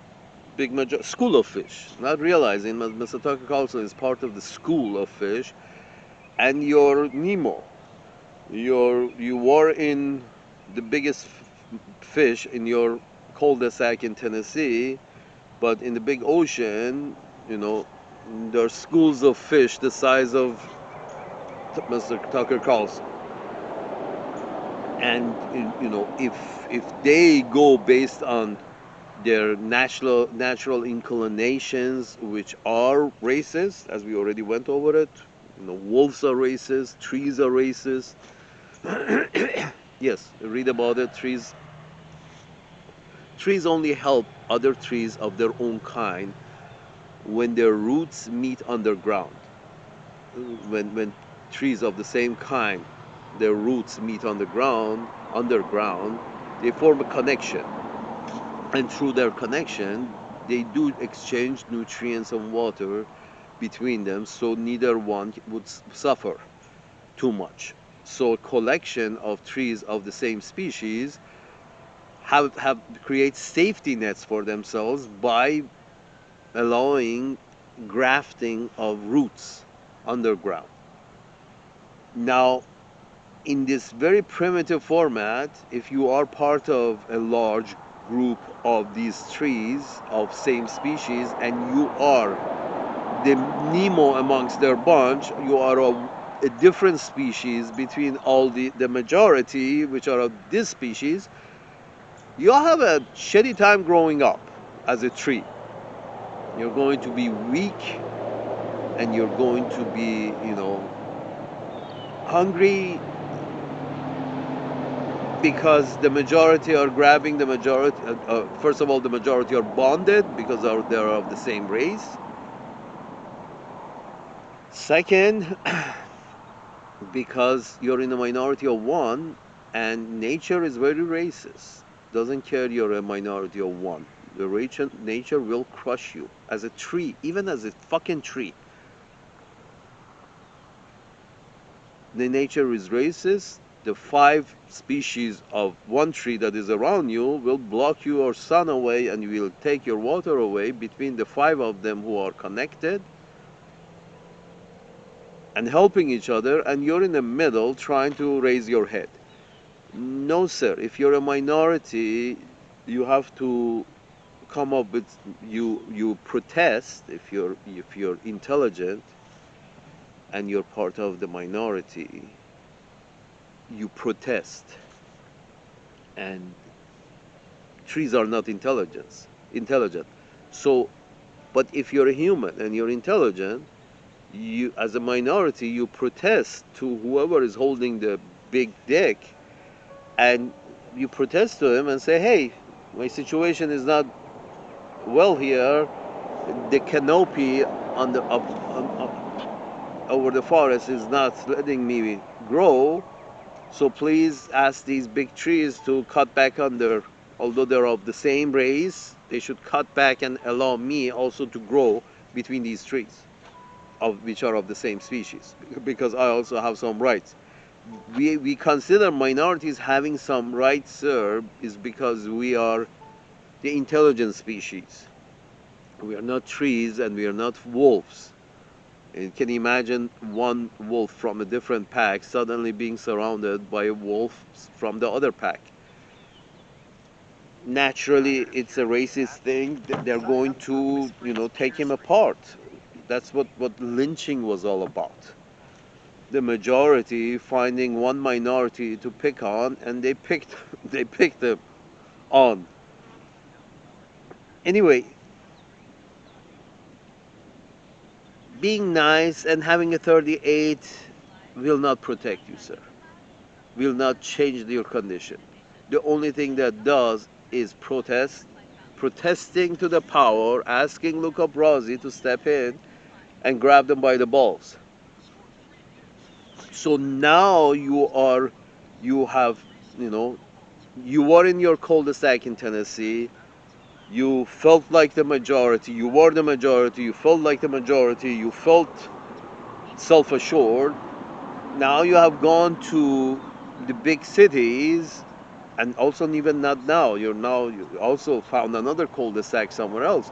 Speaker 1: school of fish. Not realizing that Mr. Tucker Carlson is part of the school of fish, and you're Nemo. You were in the biggest fish in your cul-de-sac in Tennessee, but in the big ocean, you know, there are schools of fish the size of Mr. Tucker Carlson. And if they go based on their natural inclinations, which are racist, as we already went over it. Wolves are racist, trees are racist. Yes, read about it. Trees only help other trees of their own kind when their roots meet underground. When trees of the same kind, their roots meet on the ground, underground, they form a connection, and through their connection they do exchange nutrients and water between them, so neither one would suffer too much. So a collection of trees of the same species have create safety nets for themselves by allowing grafting of roots underground. Now, in this very primitive format, if you are part of a large group of these trees of same species and you are the Nemo amongst their bunch, you are a different species between all the majority, which are of this species, you'll have a shitty time growing up as a tree. You're going to be weak and you're going to be, hungry because the majority are grabbing the majority. First of all, the majority are bonded because they're of the same race. Second, because you're in a minority of one, and nature is very racist. Doesn't care you're a minority of one. Nature will crush you as a tree, even as a fucking tree. The nature is racist. The 5 species of one tree that is around you will block your sun away and will take your water away between the 5 of them who are connected and helping each other, and you're in the middle trying to raise your head. No, sir. If you're a minority, you have to come up with you protest if you're intelligent and you're part of the minority. You protest, and trees are not intelligent. So, but if you're a human and you're intelligent, you as a minority you protest to whoever is holding the big dick, and you protest to him and say, hey, my situation is not well here. The canopy on the over the forest is not letting me grow, so please ask these big trees to cut back on their, although they're of the same race, they should cut back and allow me also to grow between these trees, of which are of the same species, because I also have some rights. We consider minorities having some rights, sir, is because we are the intelligent species. We are not trees and we are not wolves. You can imagine one wolf from a different pack suddenly being surrounded by wolves from the other pack. Naturally, it's a racist thing. They're going to, take him apart. That's what lynching was all about. The majority finding one minority to pick on, and they picked they picked them on. Anyway, being nice and having a 38 will not protect you, sir. Will not change your condition. The only thing that does is protesting to the power, asking Luca Brasi to step in and grab them by the balls. So now you have, you know, you are in your cul-de-sac in Tennessee. You felt like the majority. You were the majority. You felt like the majority. You felt self-assured. Now you have gone to the big cities, and also even not now. You also found another cul-de-sac somewhere else.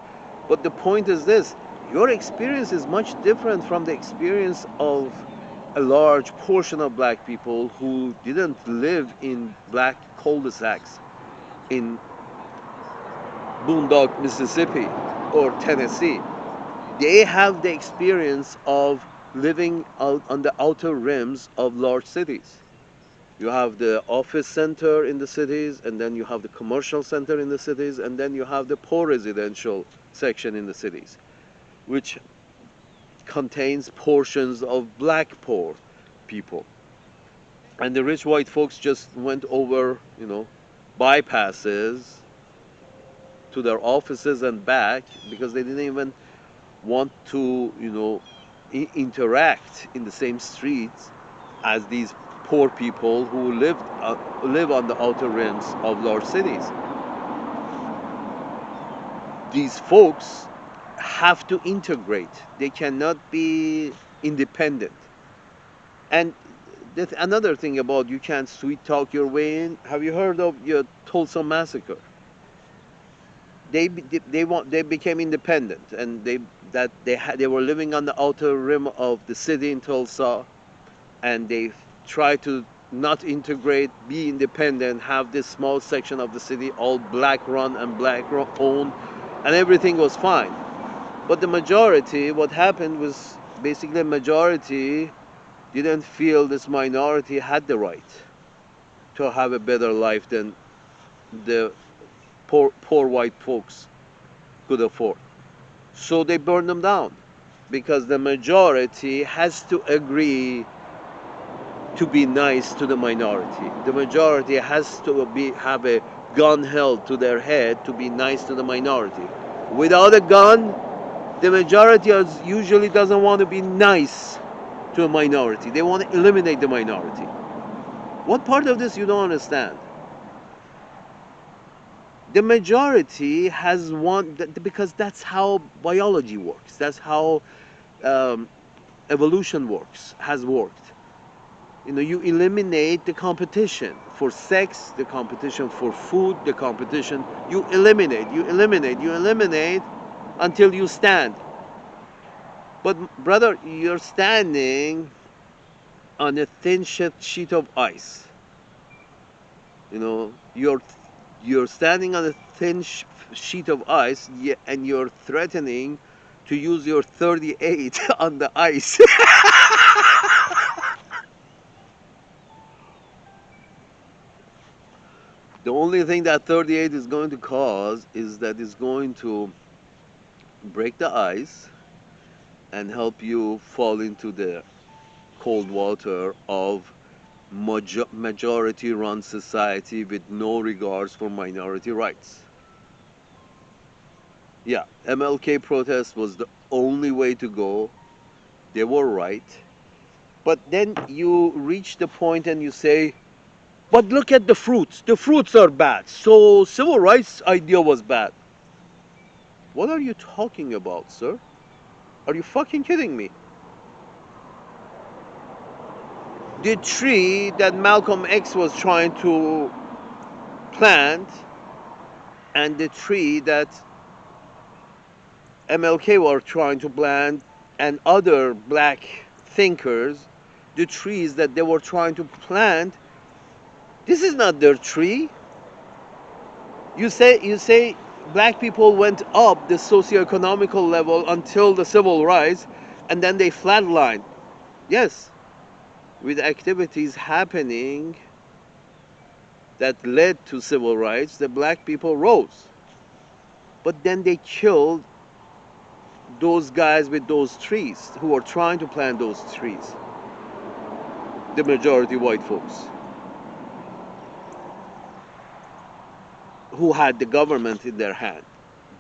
Speaker 1: But the point is this: your experience is much different from the experience of a large portion of black people who didn't live in black cul-de-sacs in Boondock, Mississippi or Tennessee. They have the experience of living out on the outer rims of large cities. You have the office center in the cities, and then you have the commercial center in the cities, and then you have the poor residential section in the cities, which contains portions of black poor people. And the rich white folks just went over, bypasses to their offices and back because they didn't even want to, interact in the same streets as these poor people who live on the outer rims of large cities. These folks have to integrate. They cannot be independent. And another thing about you can't sweet talk your way in. Have you heard of your Tulsa massacre? They became independent, and they were living on the outer rim of the city in Tulsa, and they tried to not integrate, be independent, have this small section of the city all black run and black owned, and everything was fine. But the majority, what happened was basically the majority didn't feel this minority had the right to have a better life than the poor white folks could afford. So they burned them down because the majority has to agree to be nice to the minority. The majority has to have a gun held to their head to be nice to the minority. Without a gun, the majority usually doesn't want to be nice to a minority. They want to eliminate the minority. What part of this you don't understand? The majority has because that's how biology works. That's how evolution has worked. You eliminate the competition for sex, the competition for food, the competition. You eliminate until you stand. But brother, you're standing on a thin sheet of ice. You're standing on a thin sheet of ice, and you're threatening to use your 38 on the ice. The only thing that 38 is going to cause is that it's going to break the ice and help you fall into the cold water of majority run society with no regards for minority rights. Yeah, MLK protest was the only way to go. They were right. But then you reach the point and you say, but look at the fruits. The fruits are bad. So civil rights idea was bad. What are you talking about, sir? Are you fucking kidding me? The tree that Malcolm X was trying to plant and the tree that MLK were trying to plant and other black thinkers, the trees that they were trying to plant, this is not their tree. You say black people went up the socioeconomical level until the civil rights, and then they flatlined. Yes, with activities happening that led to civil rights, the black people rose. But then they killed those guys with those trees who were trying to plant those trees. The majority white folks who had the government in their hand.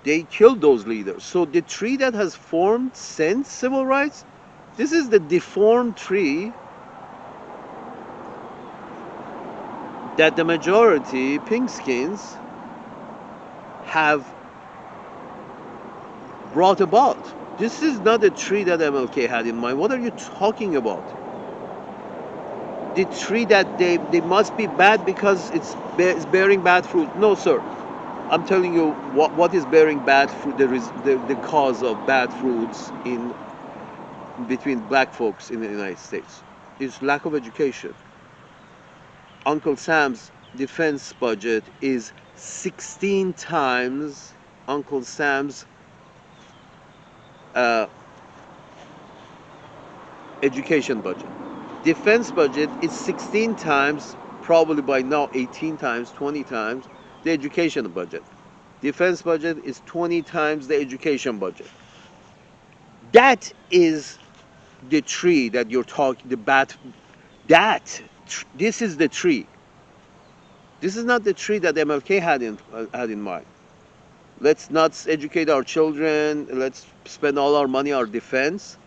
Speaker 1: They killed those leaders. So the tree that has formed since civil rights, this is the deformed tree that the majority pinkskins have brought about. This is not a tree that MLK had in mind. What are you talking about? The tree that they must be bad because it's bearing bad fruit. No, sir. I'm telling you what is bearing bad fruit. The cause of bad fruits in between black folks in the United States is lack of education. Uncle Sam's defense budget is 16 times Uncle Sam's uh, education budget. Defense budget is 16 times, probably by now 18 times, 20 times the education budget. Defense budget is 20 times the education budget. That is the tree that you're talking, the bat. This is the tree. This is not the tree that MLK had in mind. Let's not educate our children. Let's spend all our money on defense.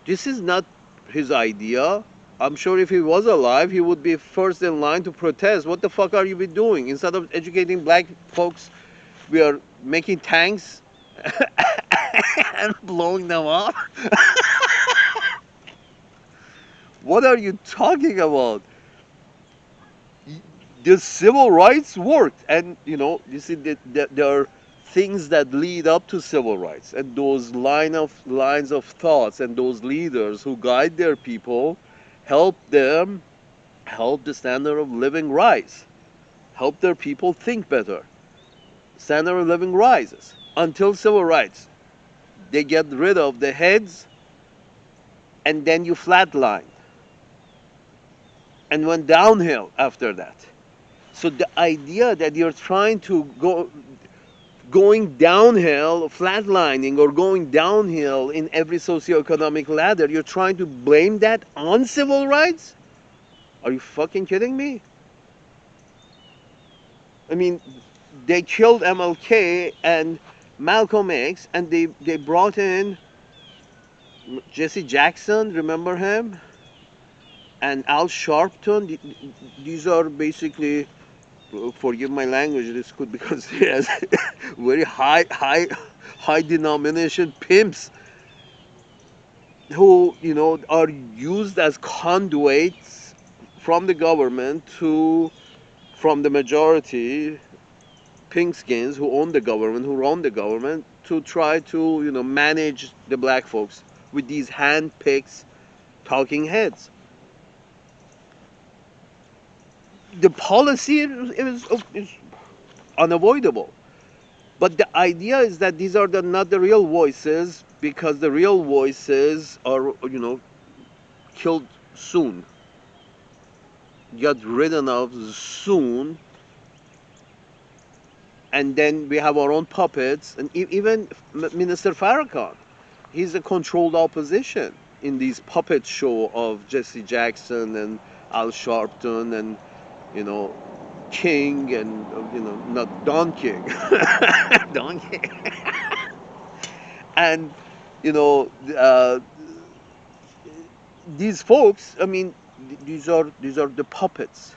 Speaker 1: This is not his idea. I'm sure if he was alive, he would be first in line to protest. What the fuck are you doing? Instead of educating black folks, we are making tanks and blowing them up. What are you talking about? The civil rights worked, and you see that there are things that lead up to civil rights, and those lines of thoughts, and those leaders who guide their people help the standard of living rise, help their people think better. Standard of living rises until civil rights. They get rid of the heads, and then you flatline, and went downhill after that. So the idea that you're trying to going downhill, flatlining, or going downhill in every socioeconomic ladder, you're trying to blame that on civil rights? Are you fucking kidding me? I mean, they killed MLK and Malcolm X, and they brought in Jesse Jackson, remember him? And Al Sharpton. These are basically, forgive my language, this could, because he has very high denomination pimps who are used as conduits from the government from the majority pinkskins who own the government, who run the government, to try to manage the black folks with these hand-picked talking heads. The policy is unavoidable. But the idea is that these are not the real voices, because the real voices are, killed soon, got ridden of soon, and then we have our own puppets, and even Minister Farrakhan, he's a controlled opposition in these puppet show of Jesse Jackson and Al Sharpton and King, and not Don King, Don King, and these folks. I mean, these are the puppets.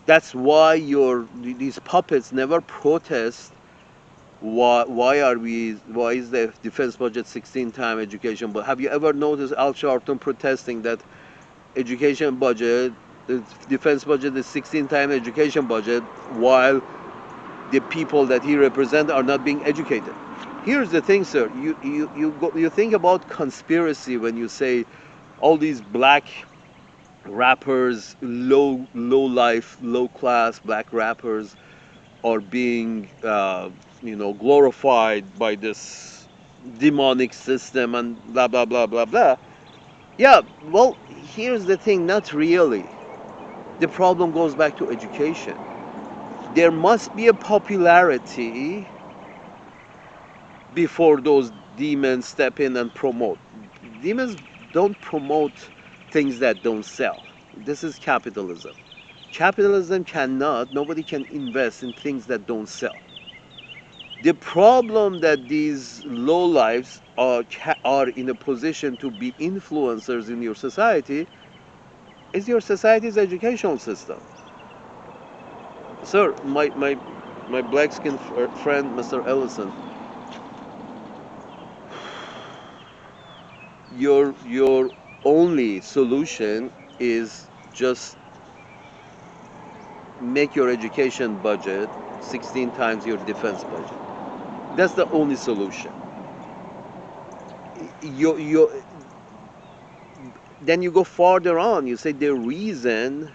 Speaker 1: That's why these puppets never protest. Why is the defense budget 16 times education? But have you ever noticed Al Sharpton protesting that education budget, the defense budget is 16 times education budget, while the people that he represents are not being educated. Here's the thing, sir. You think about conspiracy when you say all these black rappers, low life, low class black rappers are being glorified by this demonic system and blah blah blah blah blah. Yeah, well, here's the thing. Not really. The problem goes back to education. There must be a popularity before those demons step in and promote. Demons don't promote things that don't sell. This is capitalism. Capitalism cannot, nobody can invest in things that don't sell. The problem that these lowlifes are in a position to be influencers in your society is your society's educational system. Sir, my black skinned friend, Mr. Ellison, your only solution is just make your education budget 16 times your defense budget. That's the only solution. You then you go farther on. You say the reason.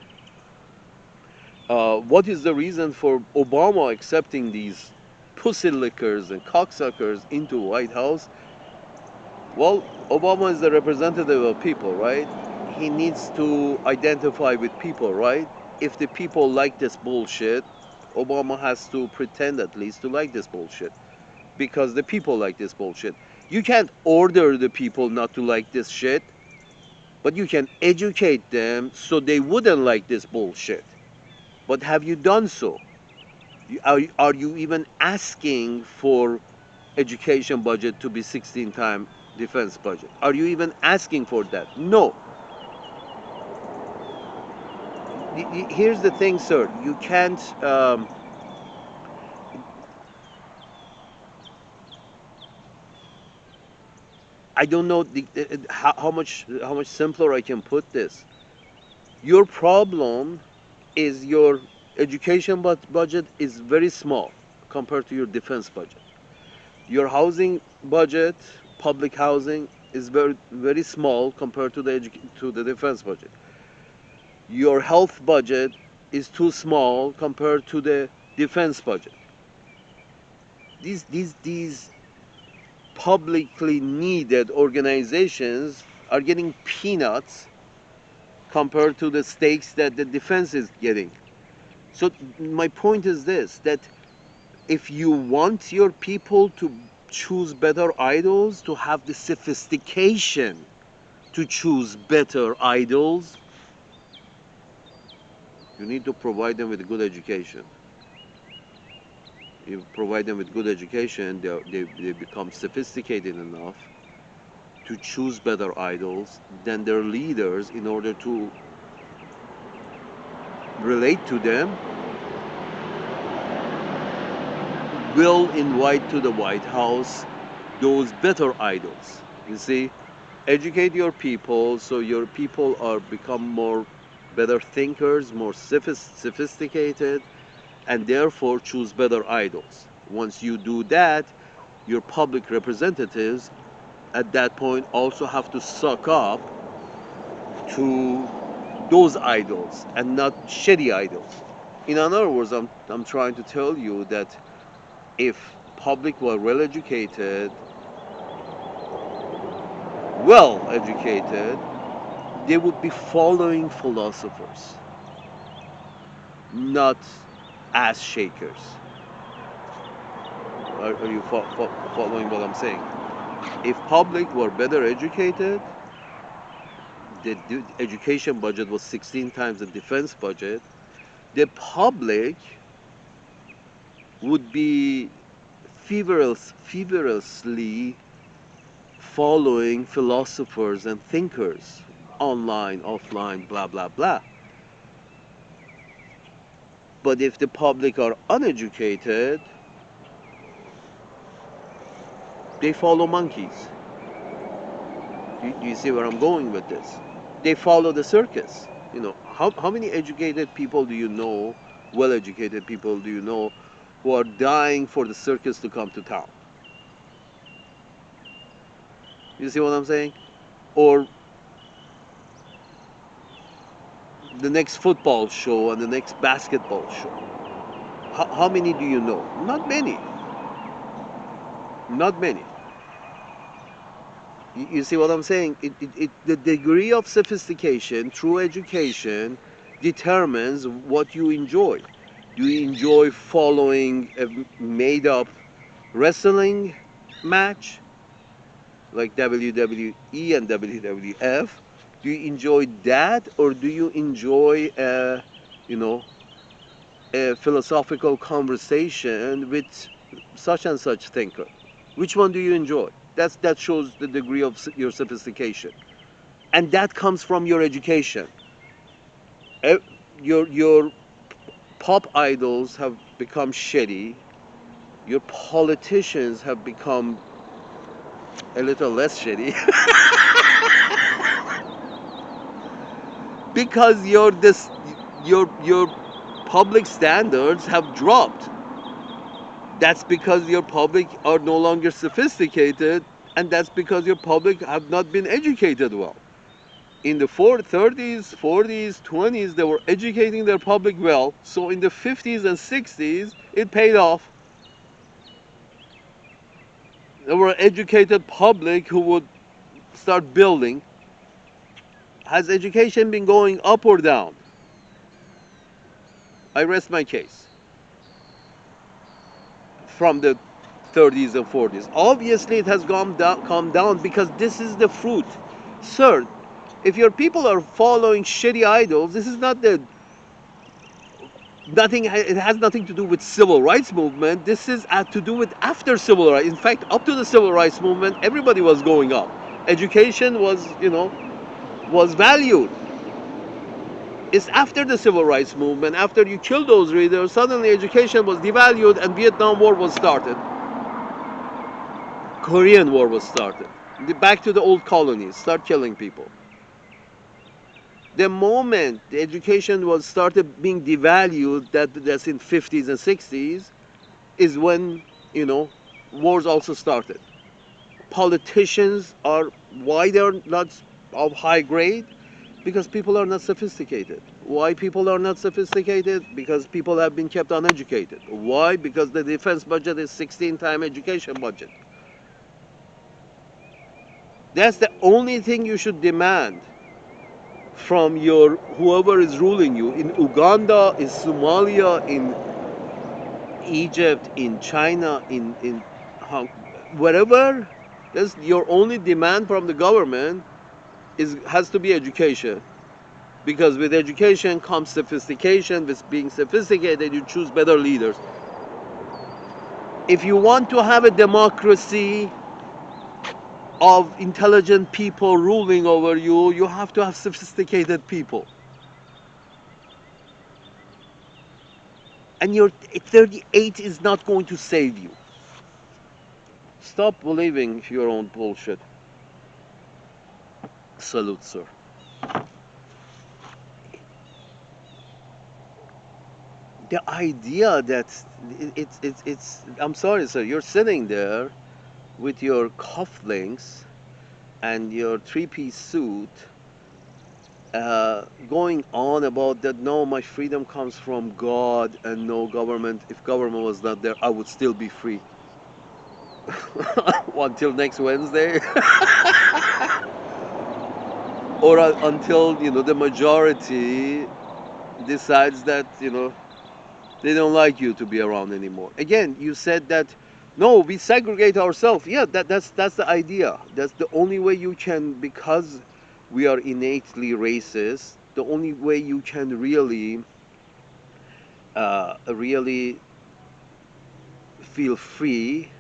Speaker 1: What is the reason for Obama accepting these pussy lickers and cocksuckers into White House? Well, Obama is the representative of people, right? He needs to identify with people, right? If the people like this bullshit, Obama has to pretend at least to like this bullshit because the people like this bullshit. You can't order the people not to like this shit, but you can educate them so they wouldn't like this bullshit. But have you done so? Are you even asking for education budget to be 16 times defense budget? Are you even asking for that? No. Here's the thing, sir. You can't. I don't know how much simpler I can put this. Your problem is your education budget is very small compared to your defense budget. Your housing budget, public housing, is very small compared to the defense budget. Your health budget is too small compared to the defense budget. These publicly needed organizations are getting peanuts compared to the stakes that the defense is getting. So my point is this, that if you want your people to choose better idols, to have the sophistication to choose better idols, you need to provide them with good education. You provide them with good education, they become sophisticated enough to choose better idols than their leaders in order to relate to them, will invite to the White House those better idols. You see, educate your people so your people are become more better thinkers, more sophisticated, and therefore choose better idols. Once you do that, your public representatives at that point also have to suck up to those idols and not shitty idols. In other words, I'm trying to tell you that if public were well educated, they would be following philosophers, not ass shakers. Are you following what I'm saying? If public were better educated, the education budget was 16 times the defense budget, the public would be feverishly following philosophers and thinkers online, offline, blah, blah, blah. But if the public are uneducated, they follow monkeys. Do you see where I'm going with this? They follow the circus. How many educated people do you know, well educated people do you know, who are dying for the circus to come to town. You see what I'm saying? Or the next football show and the next basketball show. How many do you know? Not many. Not many. You see what I'm saying? The degree of sophistication through education determines what you enjoy. Do you enjoy following a made up wrestling match like WWE and WWF? Do you enjoy that, or do you enjoy you know, a philosophical conversation with such and such thinker? Which one do you enjoy? That shows the degree of your sophistication, and that comes from your education. Eh, your pop idols have become shitty. Your politicians have become a little less shitty because your public standards have dropped. That's because your public are no longer sophisticated, and that's because your public have not been educated well. In the 30s, 40s, 20s, they were educating their public well. So in the 50s and 60s, it paid off. There were educated public who would start building. Has education been going up or down? I rest my case. From the 30s and 40s. Obviously, it has come down because this is the fruit. Sir, if your people are following shitty idols, this is not the nothing. It has nothing to do with civil rights movement. This is to do with after civil rights. In fact, up to the civil rights movement, everybody was going up. Education was, was valued. It's after the civil rights movement, after you killed those readers, suddenly education was devalued and Vietnam War was started. Korean War was started. Back to the old colonies, start killing people. The moment the education was started being devalued, that's in 50s and 60s, is when, wars also started. Politicians are, why they're not of high grade? Because people are not sophisticated. Why people are not sophisticated? Because people have been kept uneducated. Why? Because the defense budget is 16-time education budget. That's the only thing you should demand from your whoever is ruling you in Uganda, in Somalia, in Egypt, in China, in wherever. That's your only demand from the government has to be education. Because with education comes sophistication. With being sophisticated, you choose better leaders. If you want to have a democracy of intelligent people ruling over you, you have to have sophisticated people. And your 38 is not going to save you. Stop believing your own bullshit. Salute, sir. The idea that it's I'm sorry, sir, you're sitting there with your cufflinks and your three-piece suit, going on about that, no, my freedom comes from God, and no government, if government was not there, I would still be free. Until next Wednesday? Or until, the majority decides that, they don't like you to be around anymore. Again, you said that, no, we segregate ourselves. Yeah, that's the idea. That's the only way you can, because we are innately racist, the only way you can really feel free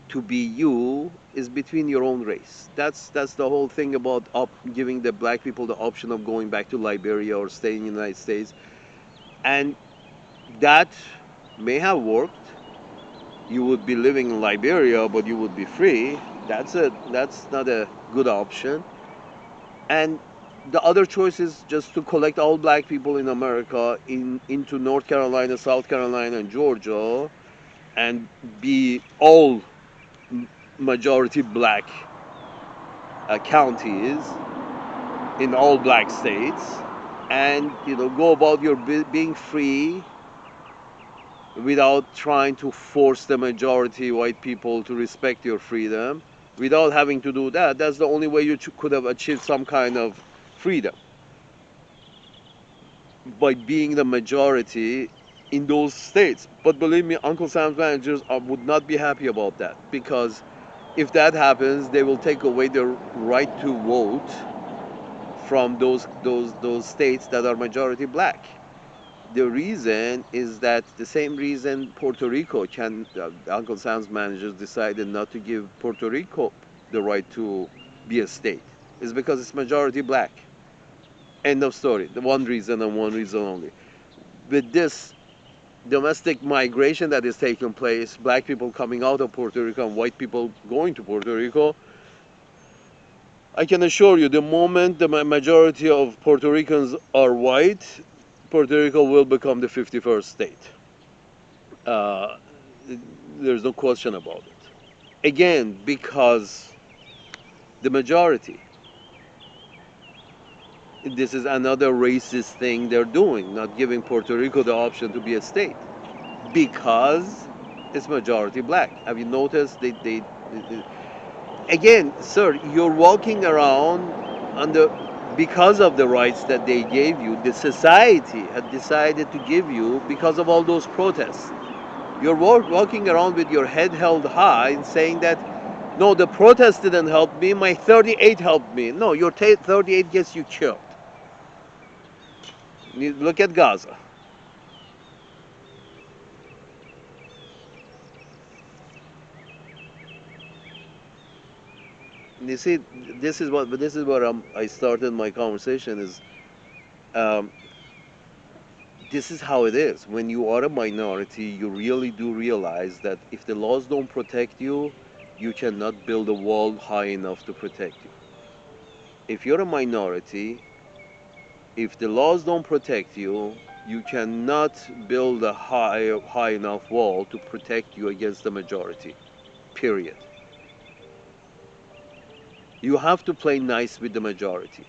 Speaker 1: to be you is between your own race. That's the whole thing about giving the black people the option of going back to Liberia or staying in the United States. And that may have worked. You would be living in Liberia, but you would be free. That's not a good option. And the other choice is just to collect all black people in America into North Carolina, South Carolina, and Georgia, and be all majority black counties in all black states, and go about your being free without trying to force the majority white people to respect your freedom. Without having to do that, that's the only way you could have achieved some kind of freedom, by being the majority in those states. But believe me, Uncle Sam's managers would not be happy about that, because if that happens, they will take away their right to vote from those states that are majority black. The reason is that the same reason Puerto Rico Uncle Sam's managers decided not to give Puerto Rico the right to be a state, is because it's majority black. End of story. The one reason and one reason only. With this domestic migration that is taking place, black people coming out of Puerto Rico and white people going to Puerto Rico, I can assure you, the moment the majority of Puerto Ricans are white, Puerto Rico will become the 51st state. Uh, there's no question about it. Again, because the majority. This is another racist thing they're doing, not giving Puerto Rico the option to be a state, because it's majority black. Have you noticed? Again, sir, you're walking around under, because of the rights that they gave you, the society had decided to give you because of all those protests. You're walking around with your head held high and saying that, no, the protest didn't help me, my 38 helped me. No, your 38 gets you killed. Look at Gaza. You see, this is what I started my conversation is, um, this is how it is. When you are a minority, you really do realize that if the laws don't protect you, you cannot build a wall high enough to protect you. If you're a minority, if the laws don't protect you, you cannot build a high enough wall to protect you against the majority. Period. You have to play nice with the majority.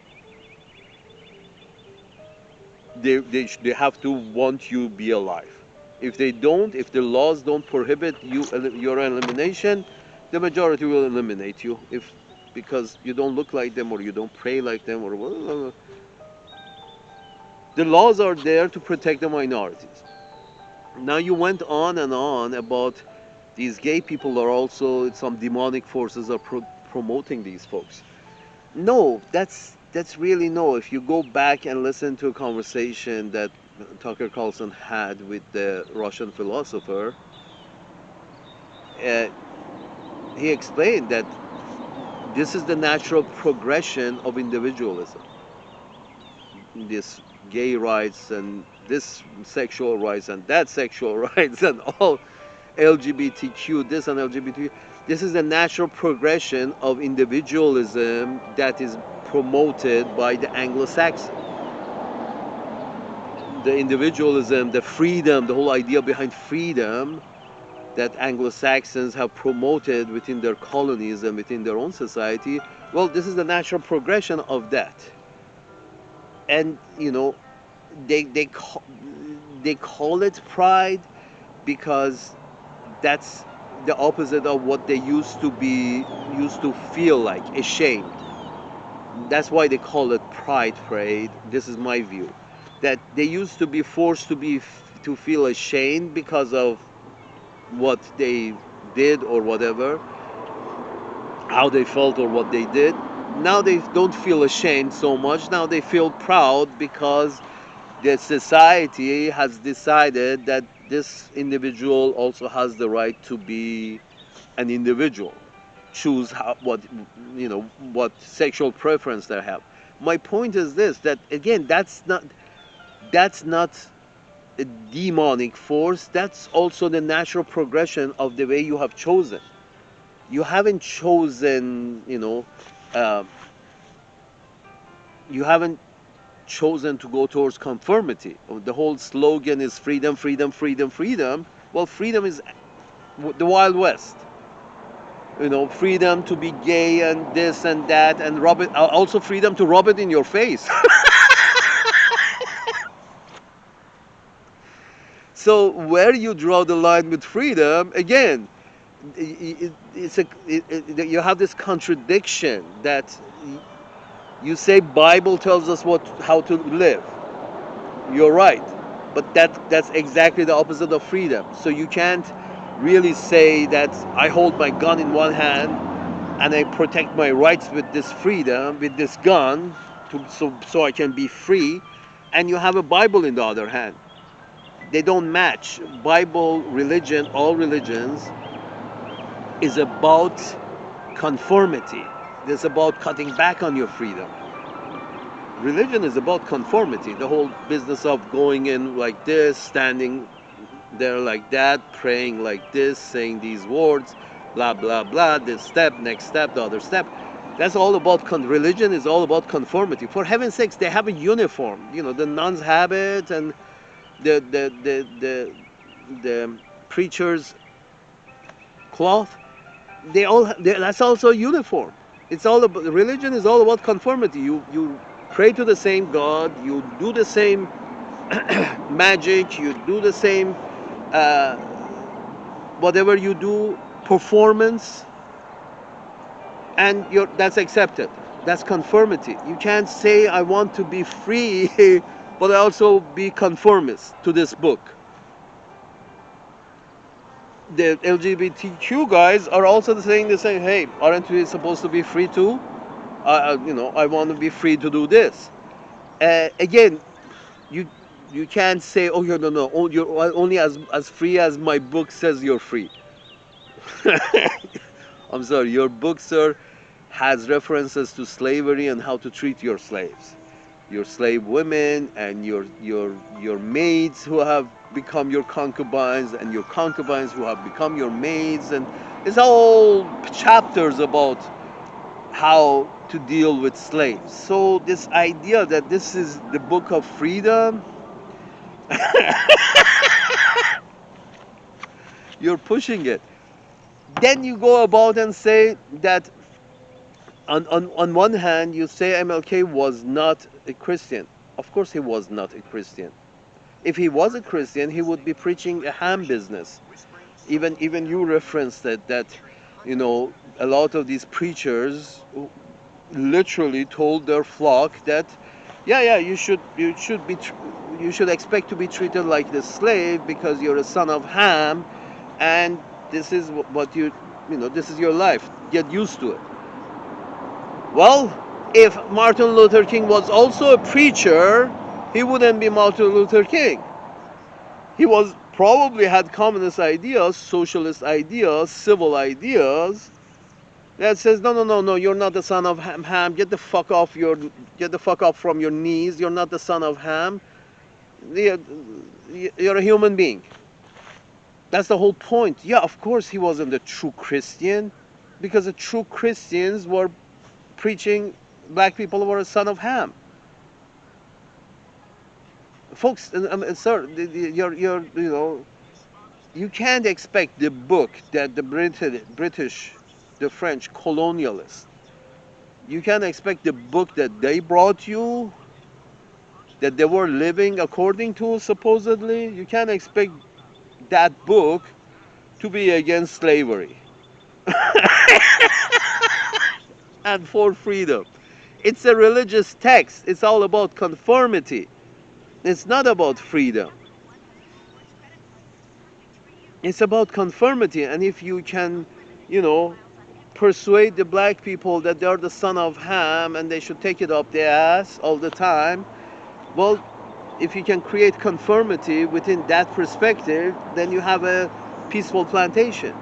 Speaker 1: They have to want you be alive. If they don't, if the laws don't prohibit your elimination, the majority will eliminate you. If because you don't look like them or you don't pray like them or whatever. The laws are there to protect the minorities. Now you went on about these gay people are also some demonic forces are promoting these folks. No, that's really no. If you go back and listen to a conversation that Tucker Carlson had with the Russian philosopher, uh, he explained that this is the natural progression of individualism. This gay rights and this sexual rights and that sexual rights and all LGBTQ, this and LGBT. This is the natural progression of individualism that is promoted by the Anglo-Saxon. The individualism, the freedom, the whole idea behind freedom that Anglo-Saxons have promoted within their colonies and within their own society. Well, this is the natural progression of that. And they call it pride because that's the opposite of what they used to feel like, ashamed. That's why they call it pride parade. This is my view, that they used to be forced to feel ashamed because of what they did or whatever, how they felt or what they did. Now they don't feel ashamed so much. Now they feel proud because the society has decided that this individual also has the right to be an individual, choose what sexual preference they have. My point is this: that again, that's not a demonic force. That's also the natural progression of the way you have chosen. You haven't chosen, uh, you haven't chosen to go towards conformity. The whole slogan is freedom, freedom, freedom, freedom. Well, freedom is the Wild West. Freedom to be gay and this and that, and rub it, also freedom to rub it in your face. So where you draw the line with freedom, again, you have this contradiction that you say Bible tells us how to live. You're right, but that's exactly the opposite of freedom. So you can't really say that I hold my gun in one hand and I protect my rights with this freedom, with this gun, so I can be free, and you have a Bible in the other hand. They don't match. Bible, religion, all religions is about conformity. It's about cutting back on your freedom. Religion is about conformity. The whole business of going in like this, standing there like that, praying like this, saying these words, blah blah blah, this step, next step, the other step. That's all about religion is all about conformity. For heaven's sakes, they have a uniform. The nuns have it, and the preacher's cloth. That's also a uniform. It's all about religion is all about conformity. You pray to the same God, you do the same magic, you do the same uh, whatever you do, performance, and that's accepted. That's conformity. You can't say I want to be free, but I also be conformist to this book. The LGBTQ guys are also saying the same. Hey, aren't we supposed to be free too? I want to be free to do this. Again, you you can't say, oh, no, oh, you're only as free as my book says you're free. I'm sorry, your book, sir, has references to slavery and how to treat your slaves, your slave women, and your maids who have become your concubines, and your concubines who have become your maids, and it's all chapters about how to deal with slaves. So this idea that this is the book of freedom, you're pushing it. Then you go about and say that on one hand you say MLK was not a Christian. Of course he was not a Christian. If he was a Christian, he would be preaching a ham business. Even you referenced that a lot of these preachers literally told their flock that yeah, you should expect to be treated like the slave because you're a son of Ham, and this is what this is your life. Get used to it. Well, if Martin Luther King was also a preacher, he wouldn't be Martin Luther King. He was probably had communist ideas, socialist ideas, civil ideas that says no, you're not the son of Ham. Get the fuck off from your knees. You're not the son of Ham. You're a human being. That's the whole point. Yeah, of course he wasn't a true Christian, because the true Christians were preaching black people were a son of Ham. Folks, sir, you can't expect the book that the British, the French colonialists, you can't expect the book that they brought you, that they were living according to, supposedly, you can't expect that book to be against slavery and for freedom. It's a religious text. It's all about conformity. It's not about freedom. It's about conformity. And if you can, persuade the black people that they're the son of Ham and they should take it up their ass all the time, well, if you can create conformity within that perspective, then you have a peaceful plantation.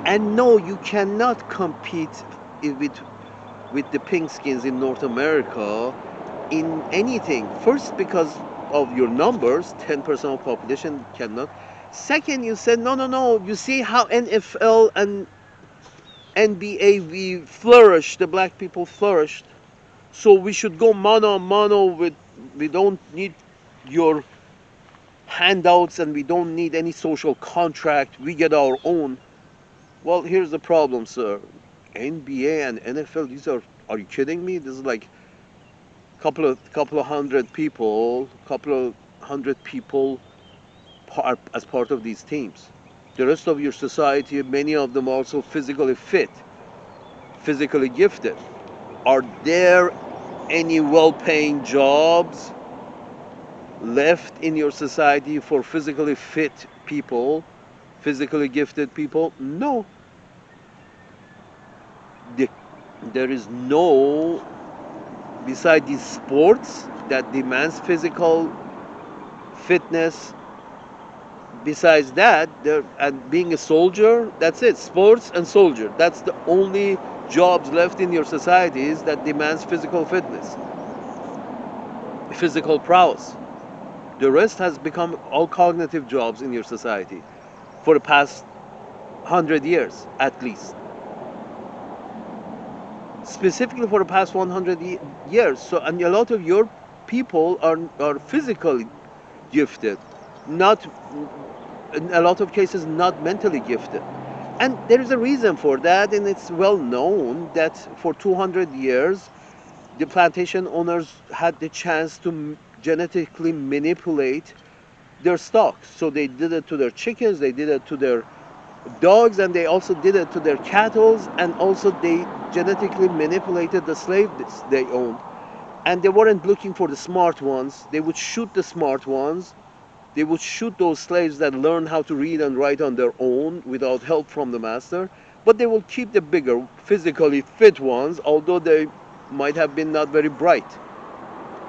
Speaker 1: And no, you cannot compete with the pink skins in North America in anything. First, because of your numbers, 10% of population cannot. Second, you said no. You see how NFL and NBA we flourished, the black people flourished So we should go mano a mano with, we don't need your handouts and we don't need any social contract. We get our own. Well, here's the problem, sir. NBA and NFL, these are you kidding me? This is like couple of hundred people, couple of hundred people as part of these teams. The rest of your society, many of them also physically fit, physically gifted. Are there any well-paying jobs left in your society for physically fit people, physically gifted people? No. The, there is no, beside these sports that demands physical fitness. Besides that, there, and being a soldier, that's it. Sports and soldier. That's the only jobs left in your societies that demands physical fitness, physical prowess. The rest has become all cognitive jobs in your society for the past 100 years at least. Specifically for the past 100 years. So, and a lot of your people are physically gifted, not, in a lot of cases, not mentally gifted. And there is a reason for that, and it's well known that for 200 years, the plantation owners had the chance to genetically manipulate their stock. So they did it to their chickens, they did it to their dogs, and they also did it to their cattle, and also they genetically manipulated the slaves they owned. And they weren't looking for the smart ones. They would shoot the smart ones. They would shoot those slaves that learn how to read and write on their own without help from the master. But they will keep the bigger, physically fit ones, although they might have been not very bright.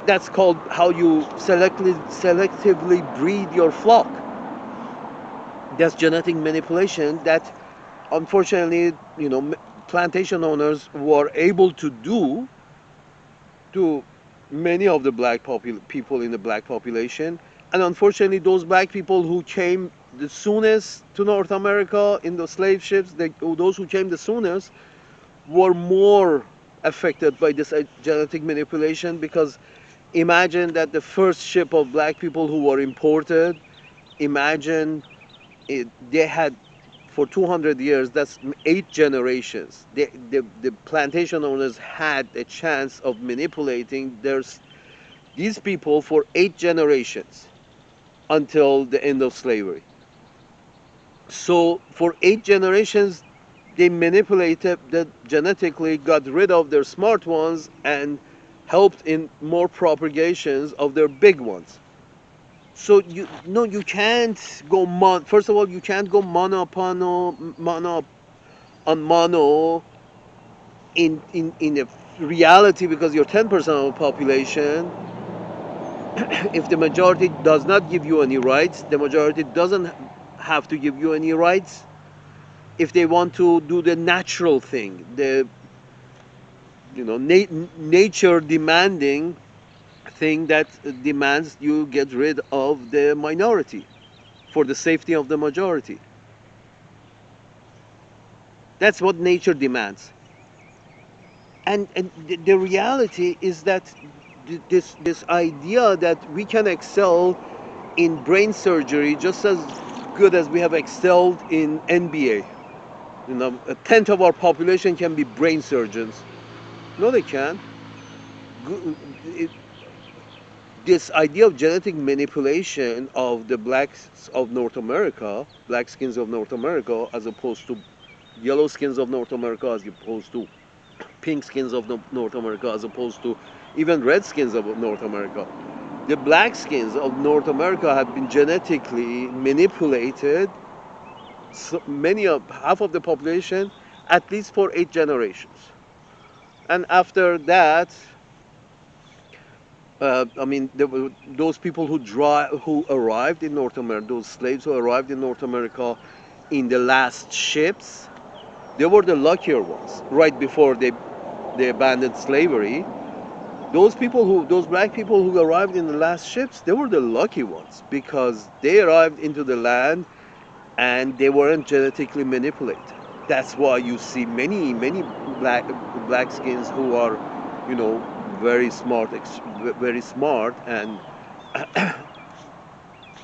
Speaker 1: That's called how you selectively breed your flock. That's genetic manipulation that, unfortunately, plantation owners were able to do to many of the people in the black population. And unfortunately, those black people who came the soonest to North America in the slave ships, those who came the soonest, were more affected by this genetic manipulation, because imagine that the first ship of black people who were imported, imagine they had, for 200 years, that's 8 generations. The plantation owners had a chance of manipulating these people for 8 generations until the end of slavery. So for 8 generations, they manipulated that genetically, got rid of their smart ones, and helped in more propagations of their big ones. So you can't go first of all, you can't go mano on mano in a reality, because you're 10% of the population. If the majority does not give you any rights, the majority doesn't have to give you any rights. If they want to do the natural thing, the nature demanding thing that demands you get rid of the minority for the safety of the majority. That's what nature demands. And the reality is that this idea that we can excel in brain surgery just as good as we have excelled in NBA. A tenth of our population can be brain surgeons. No, they can't. This idea of genetic manipulation of the blacks of North America, black skins of North America, as opposed to yellow skins of North America, as opposed to pink skins of North America, as opposed to even red skins of North America. The black skins of North America have been genetically manipulated, so half of the population, at least for 8 generations. And after that, those people who arrived in North America, those slaves who arrived in North America in the last ships, they were the luckier ones. Right before they abandoned slavery, those black people who arrived in the last ships, they were the lucky ones, because they arrived into the land and they weren't genetically manipulated. That's why you see many black skins who are, you know, very smart, very smart, and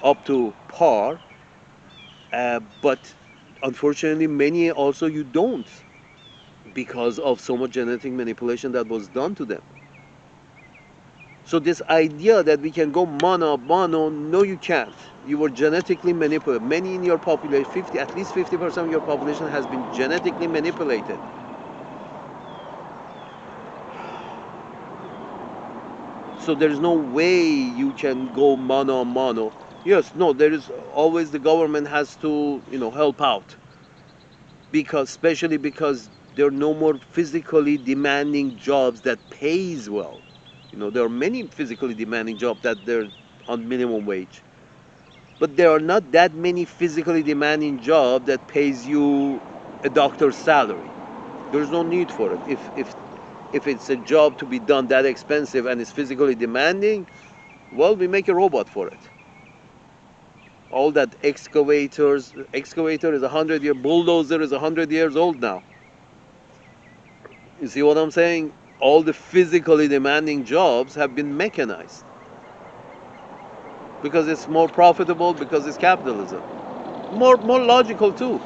Speaker 1: up to par. But unfortunately, many also you don't, because of so much genetic manipulation that was done to them. So this idea that we can go mono, no, you can't. You were genetically manipulated. Many in your population, at least 50% of your population has been genetically manipulated. So there is no way you can go mono. Yes, no, there is always the government has to, help out, because especially because there are no more physically demanding jobs that pays well. There are many physically demanding jobs that they're on minimum wage, but there are not that many physically demanding jobs that pays you a doctor's salary. There's no need for it. If it's a job to be done that expensive and it's physically demanding, well, we make a robot for it. All that excavator is 100 year, bulldozer is 100 years old now. You see what I'm saying? All the physically demanding jobs have been mechanized because it's more profitable, because it's capitalism. More logical too.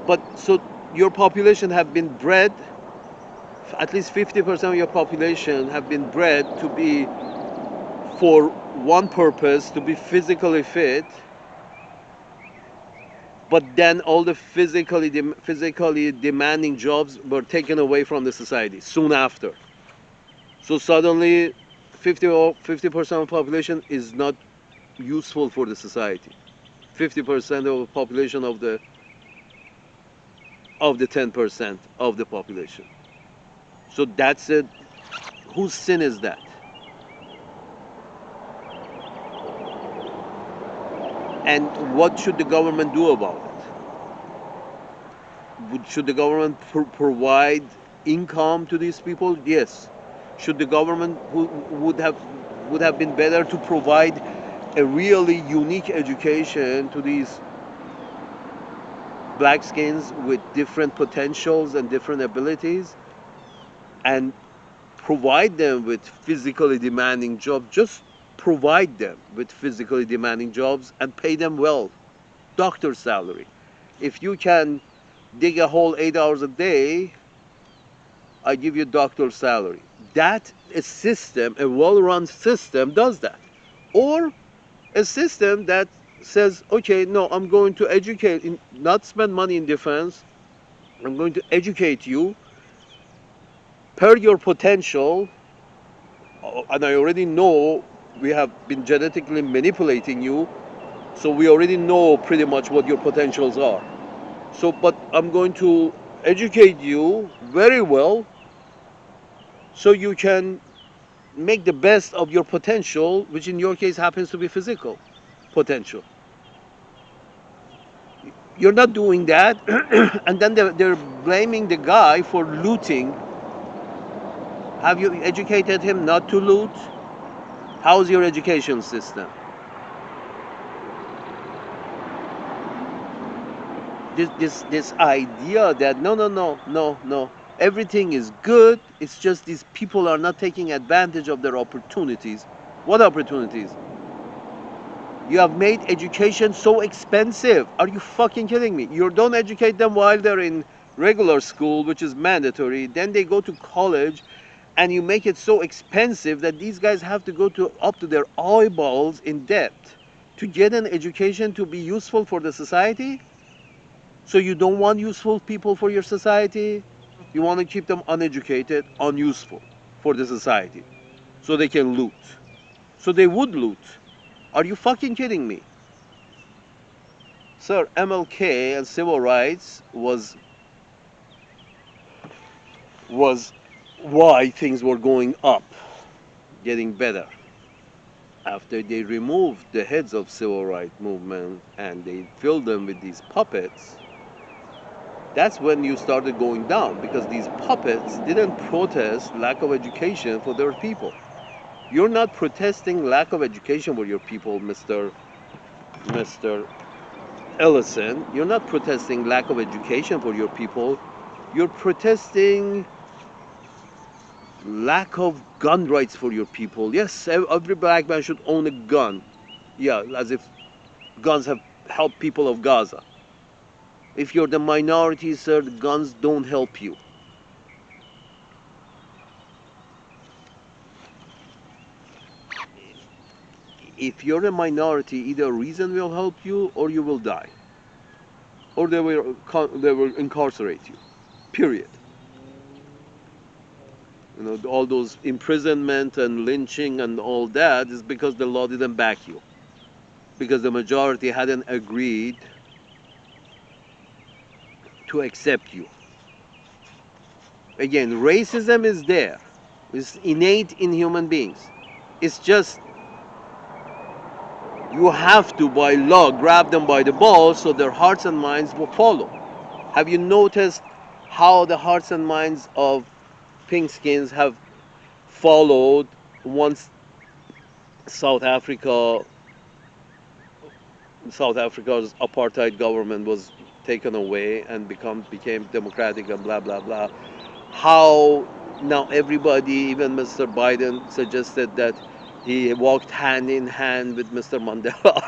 Speaker 1: But so your population have been bred, at least 50% of your population have been bred to be, for one purpose, to be physically fit, but then all the physically demanding jobs were taken away from the society soon after. So suddenly 50% of the population is not useful for the society. 50% of the population of the 10% of the population. So that's it. Whose sin is that? And what should the government do about it? Should the government provide income to these people? Yes. Should the government would have been better to provide a really unique education to these black skins with different potentials and different abilities, and provide them with physically demanding jobs? Just provide them with physically demanding jobs and pay them well. Doctor's salary. If you can dig a hole 8 hours a day, I give you doctor's salary. That a system, a well-run system, does that. Or a system that says, okay, no, I'm going to educate, not spend money in defense. I'm going to educate you per your potential, and I already know we have been genetically manipulating you, so we already know pretty much what your potentials are. So, but I'm going to educate you very well so you can make the best of your potential, which in your case happens to be physical potential. You're not doing that, and then they're blaming the guy for looting. Have you educated him not to loot? How's your education system? This idea that no, everything is good, it's just these people are not taking advantage of their opportunities. What opportunities? You have made education so expensive. Are you fucking kidding me? You don't educate them while they're in regular school, which is mandatory. Then they go to college, and you make it so expensive that these guys have to go to up to their eyeballs in debt to get an education to be useful for the society. So you don't want useful people for your society. You want to keep them uneducated, unuseful for the society, so they can loot. So they would loot. Are you fucking kidding me? Sir, MLK and civil rights was why things were going up, getting better. After they removed the heads of civil rights movement and they filled them with these puppets, that's when you started going down, because these puppets didn't protest lack of education for their people. You're not protesting lack of education for your people, Mr. Ellison. You're not protesting lack of education for your people. You're protesting lack of gun rights for your people. Yes, every black man should own a gun. Yeah, as if guns have helped people of Gaza. If you're the minority, sir, the guns don't help you. If you're a minority, either reason will help you or you will die. Or they will incarcerate you. Period. All those imprisonment and lynching and all that is because the law didn't back you. Because the majority hadn't agreed to accept you. Again, racism is there. It's innate in human beings. It's just you have to, by law, grab them by the balls so their hearts and minds will follow. Have you noticed how the hearts and minds of pink skins have followed once South Africa, South Africa's apartheid government was taken away and became democratic and blah blah blah? How now everybody, even Mr. Biden, suggested that he walked hand in hand with Mr. Mandela.